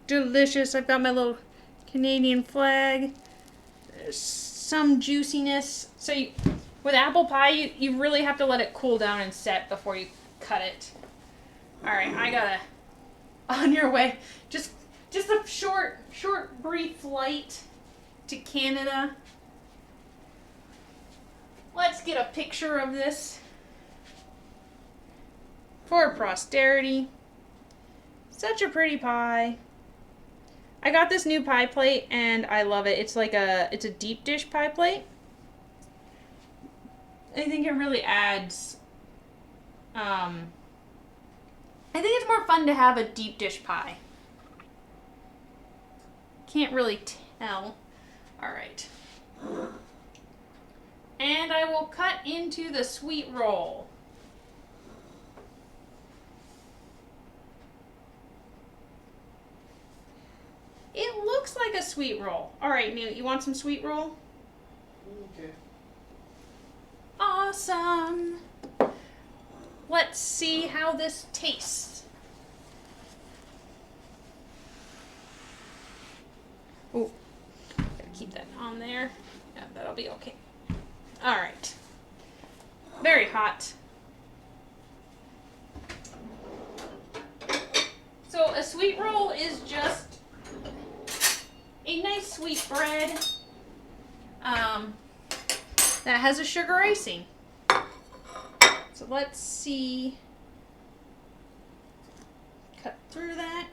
Speaker 1: Delicious. I've got my little Canadian flag. There's some juiciness. So with apple pie, you really have to let it cool down and set before you cut it. All right, I gotta. On your way, just a short, brief flight to Canada. Let's get a picture of this for posterity. Such a pretty pie. I got this new pie plate and I love it. It's a deep dish pie plate. I think it really adds, I think it's more fun to have a deep dish pie. Can't really tell. All right. And I will cut into the sweet roll. It looks like a sweet roll. All right, Newt, you want some sweet roll?
Speaker 3: Okay.
Speaker 1: Awesome. Let's see how this tastes. Ooh, gotta keep that on there. Yeah, that'll be okay. All right. Very hot. So a sweet roll is just a nice sweet bread that has a sugar icing. So let's see. Cut through that.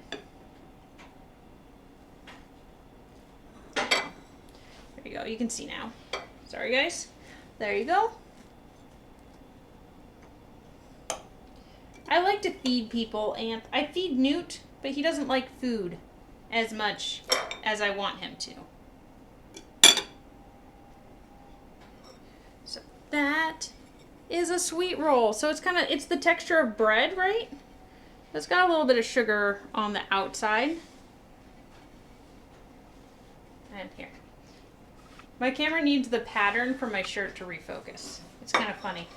Speaker 1: There you go. You can see now. Sorry, guys. There you go. I like to feed people, and I feed Newt, but he doesn't like food as much as I want him to. So that is a sweet roll. So it's the texture of bread, right? It's got a little bit of sugar on the outside. And here. My camera needs the pattern for my shirt to refocus. It's kind of funny.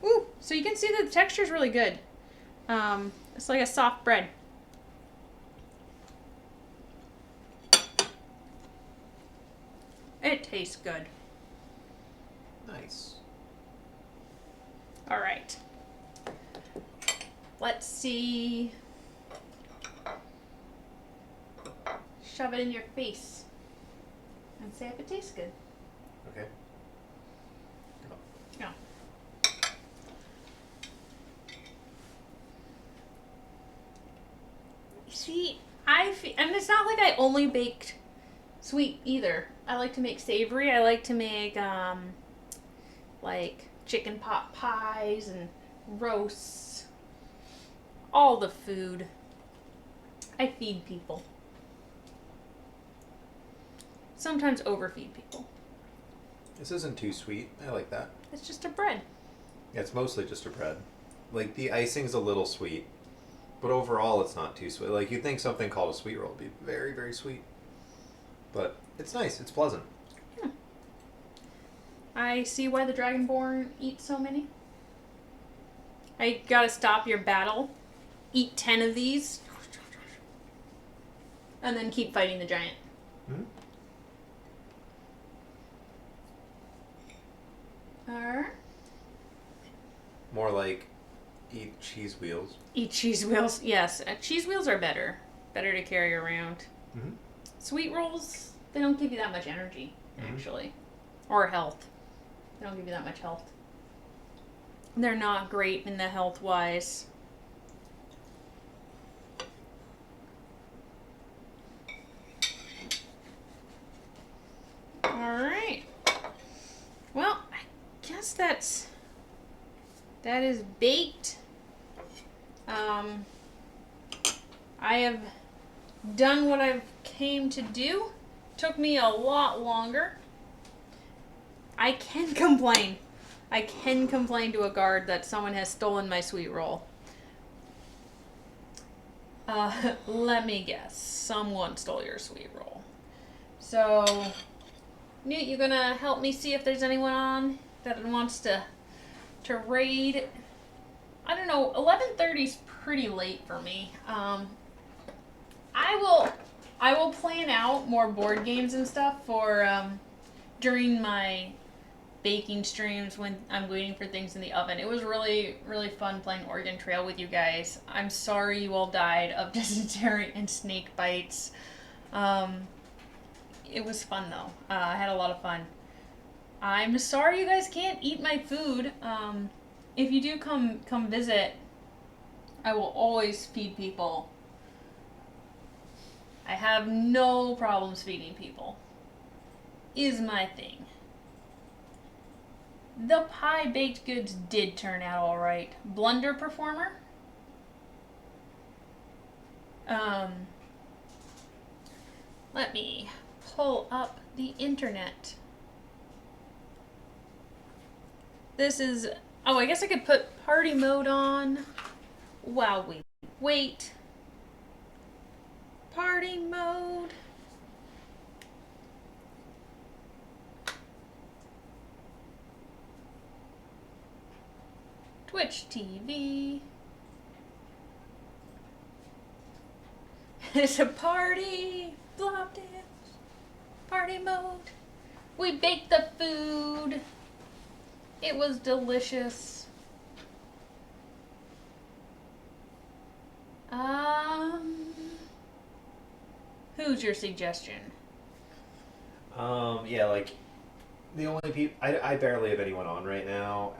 Speaker 1: Ooh, so you can see that the texture is really good. It's like a soft bread. It tastes good.
Speaker 3: Nice.
Speaker 1: All right. Let's see. Shove it in your face and say if it tastes good.
Speaker 3: Okay.
Speaker 1: No. See, and it's not like I only baked sweet either. I like to make savory. I like to make like chicken pot pies and roasts. All the food. I feed people. Sometimes overfeed people.
Speaker 3: This isn't too sweet. I like that.
Speaker 1: It's just a bread.
Speaker 3: Yeah, it's mostly just a bread. Like, the icing's a little sweet, but overall it's not too sweet. Like, you'd think something called a sweet roll would be very, very sweet. But it's nice. It's pleasant.
Speaker 1: Yeah. I see why the Dragonborn eat so many. I gotta stop your battle. Eat 10 of these. And then keep fighting the giant.
Speaker 3: Mm-hmm. More like eat cheese wheels.
Speaker 1: Eat cheese wheels. Yes, cheese wheels are better. Better to carry around.
Speaker 3: Mm-hmm.
Speaker 1: Sweet rolls, they don't give you that much energy, actually. Or health. They don't give you that much health. They're not great in the health-wise. Alright. that is baked. I have done what I've came to do. Took me a lot longer. I can complain. I can complain to a guard that someone has stolen my sweet roll. Let me guess. Someone stole your sweet roll. So, Newt, you gonna help me see if there's anyone on that wants to raid? I don't know. 11:30's pretty late for me. I will plan out more board games and stuff for during my baking streams when I'm waiting for things in the oven. It was really, really fun playing Oregon Trail with you guys. I'm sorry you all died of dysentery and snake bites. It was fun though. I had a lot of fun. I'm sorry you guys can't eat my food. If you do come visit, I will always feed people. I have no problems feeding people. Is my thing. The pie baked goods did turn out alright. Blunder performer? Let me pull up the internet. This is... Oh, I guess I could put party mode on while we wait. Party mode. Twitch TV. It's a party. Blob dance. Party mode. We baked the food. It was delicious. Who's your suggestion?
Speaker 3: Yeah, like the only people I barely have anyone on right now.